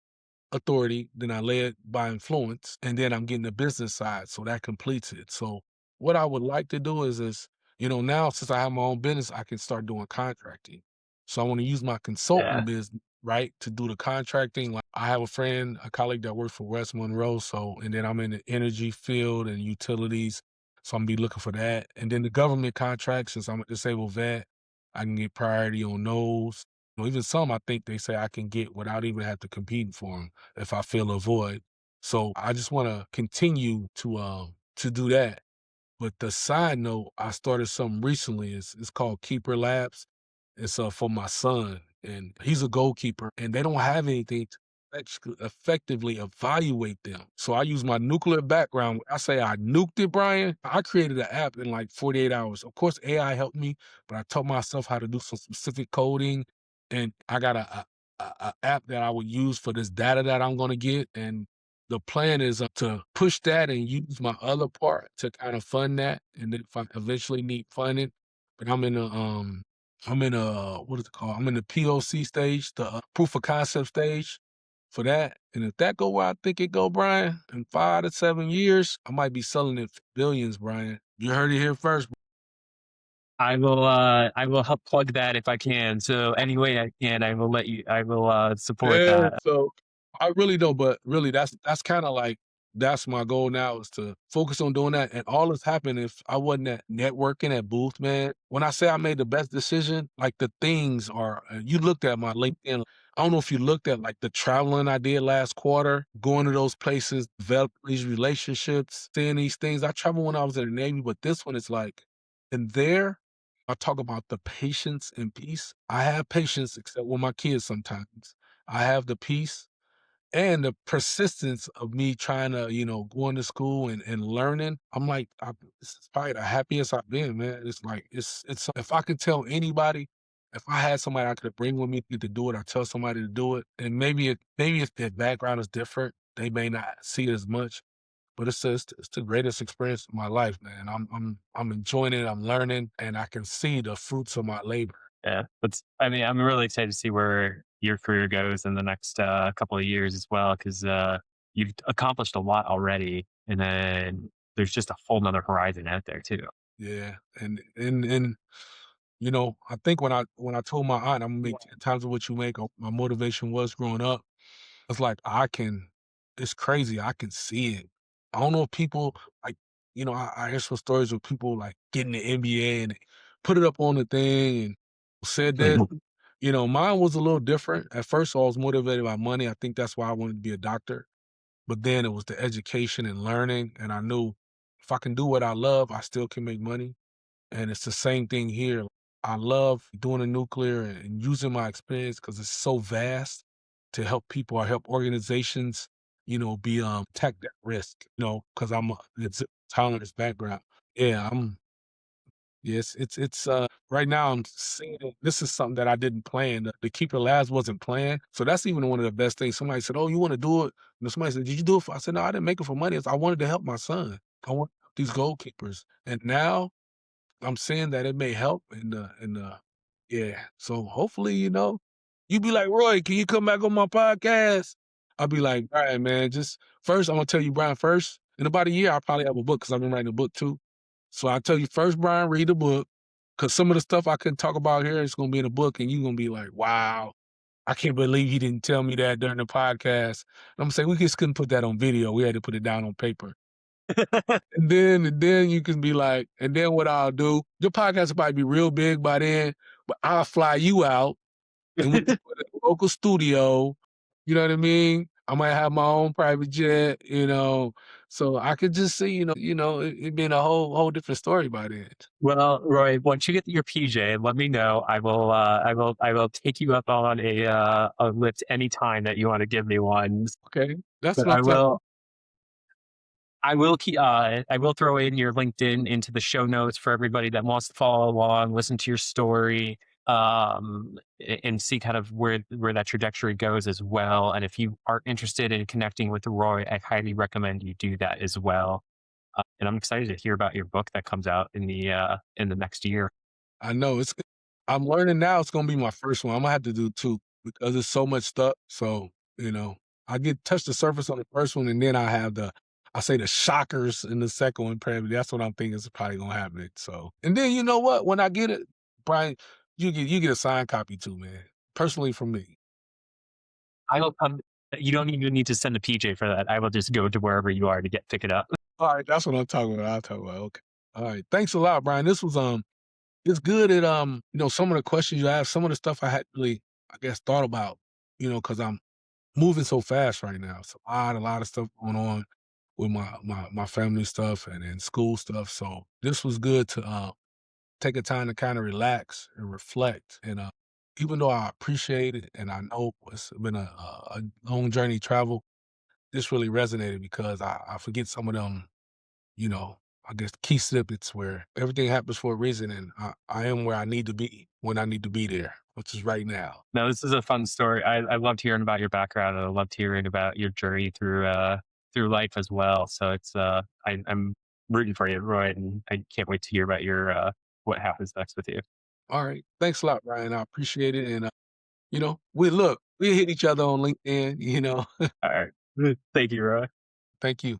authority, then I led by influence, and then I'm getting the business side, so that completes it. So what I would like to do now since I have my own business, I can start doing contracting. So I want to use my consulting yeah, business, right, to do the contracting. Like I have a friend, a colleague that works for West Monroe, and then I'm in the energy field and utilities, so I'm gonna be looking for that. And then the government contracts, since I'm a disabled vet, I can get priority on those. Even some I think they say I can get without even have to compete for them if I fill a void. So I just want to continue to do that. But the side note, I started something recently. It's called Keeper Labs. It's for my son, and he's a goalkeeper, and they don't have anything. effectively evaluate them. So I use my nuclear background. I say I nuked it, Brian. I created an app in like 48 hours. Of course, AI helped me, but I taught myself how to do some specific coding, and I got a app that I would use for this data that I'm going to get. And the plan is to push that and use my other part to kind of fund that. And then if I eventually need funding, but I'm in a what is it called? I'm in the POC stage, the proof of concept stage for that. And if that go where I think it go, Brian, in 5 to 7 years, I might be selling it for billions, Brian. You heard it here first. I will help plug that if I can. So any way I can, I will support Yeah, that. so I really don't, but really that's kinda like that's my goal now is to focus on doing that, and all this happened if I wasn't at networking at Booth, man. When I say I made the best decision, like, the things are you looked at my LinkedIn. I don't know if you looked at, like, the traveling I did last quarter, going to those places, developing these relationships, seeing these things. I traveled when I was in the Navy, but this one is like and there, I talk about the patience and peace. I have patience except with my kids sometimes. I have the peace and the persistence of me trying to, going to school and learning. I'm like, this is probably the happiest I've been, man. It's like, it's, if I could tell anybody, if I had somebody I could bring with me to do it, I tell somebody to do it. And maybe if their background is different, they may not see it as much, but it's the greatest experience of my life, man. I'm enjoying it. I'm learning and I can see the fruits of my labor. Yeah, I mean, I'm really excited to see where your career goes in the next couple of years as well, because you've accomplished a lot already, and then there's just a whole nother horizon out there too. Yeah. And I think when I told my aunt I'm gonna make 10 times of what you make, my motivation was growing up. It's like it's crazy. I can see it. I don't know if people like, I hear some stories of people like getting the MBA and they put it up on the thing and said this. Mhm. Mine was a little different. At first, I was motivated by money. I think that's why I wanted to be a doctor. But then it was the education and learning. And I knew if I can do what I love, I still can make money. And it's the same thing here. I love doing the nuclear and using my experience because it's so vast to help people or help organizations, be protect that risk, because it's a tolerance background. Yeah, yes, it's right now I'm seeing it. This is something that I didn't plan. The Keeper Labs wasn't planned. So that's even one of the best things. Somebody said, "Oh, you want to do it?" And somebody said, "Did you do it for?" I said, "No, I didn't make it for money. I wanted to help my son. I want these goalkeepers." And now I'm saying that it may help in the yeah. So hopefully, you be like, "Roy, can you come back on my podcast?" I'll be like, "All right, man, just first, I'm gonna tell you, Brian, first, in about a year, I'll probably have a book because I've been writing a book too. So I tell you first, Brian, read the book. Cause some of the stuff I couldn't talk about here is gonna be in the book, and you're gonna be like, wow, I can't believe he didn't tell me that during the podcast. And I'm saying we just couldn't put that on video. We had to put it down on paper. And then you can be like, and then what I'll do, your podcast will probably be real big by then, but I'll fly you out and we can put it in a local studio. You know what I mean? I might have my own private jet, so I could just see, it being a whole different story by then. Well, Roy, once you get your PJ, let me know. I will take you up on a lift anytime that you want to give me one. Okay, that's But what I'm saying. I will throw in your LinkedIn into the show notes for everybody that wants to follow along, listen to your story, and see kind of where that trajectory goes as well. And if you are interested in connecting with Roy, I highly recommend you do that as well. And I'm excited to hear about your book that comes out in the next year. I know I'm learning now it's gonna be my first one. I'm gonna have to do 2 because there's so much stuff. So, I get touch the surface on the first one and then I say the shockers in the second one, probably. That's what I'm thinking is probably gonna happen. So and then you know what? When I get it, Brian, you get a signed copy too, man. Personally from me. I will come. You don't even need to send a PJ for that. I will just go to wherever you are to pick it up. All right, that's what I'm talking about. I'll talk about. Okay. All right. Thanks a lot, Brian. This was it's good at some of the questions you asked, some of the stuff I had really, I guess, thought about, because I'm moving so fast right now. So a lot of stuff going on with my family stuff and then school stuff. So this was good to take a time to kind of relax and reflect and even though I appreciate it and I know it's been a long journey travel, this really resonated because I forget some of them, you know, I guess key snippets where everything happens for a reason and I am where I need to be when I need to be there, which is right now. No, this is a fun story. I loved hearing about your background, and I loved hearing about your journey through life as well. So I'm rooting for you, Roy, and I can't wait to hear about your what happens next with you. All right. Thanks a lot, Ryan. I appreciate it. And, we hit each other on LinkedIn. All right. Thank you, Roy. Thank you.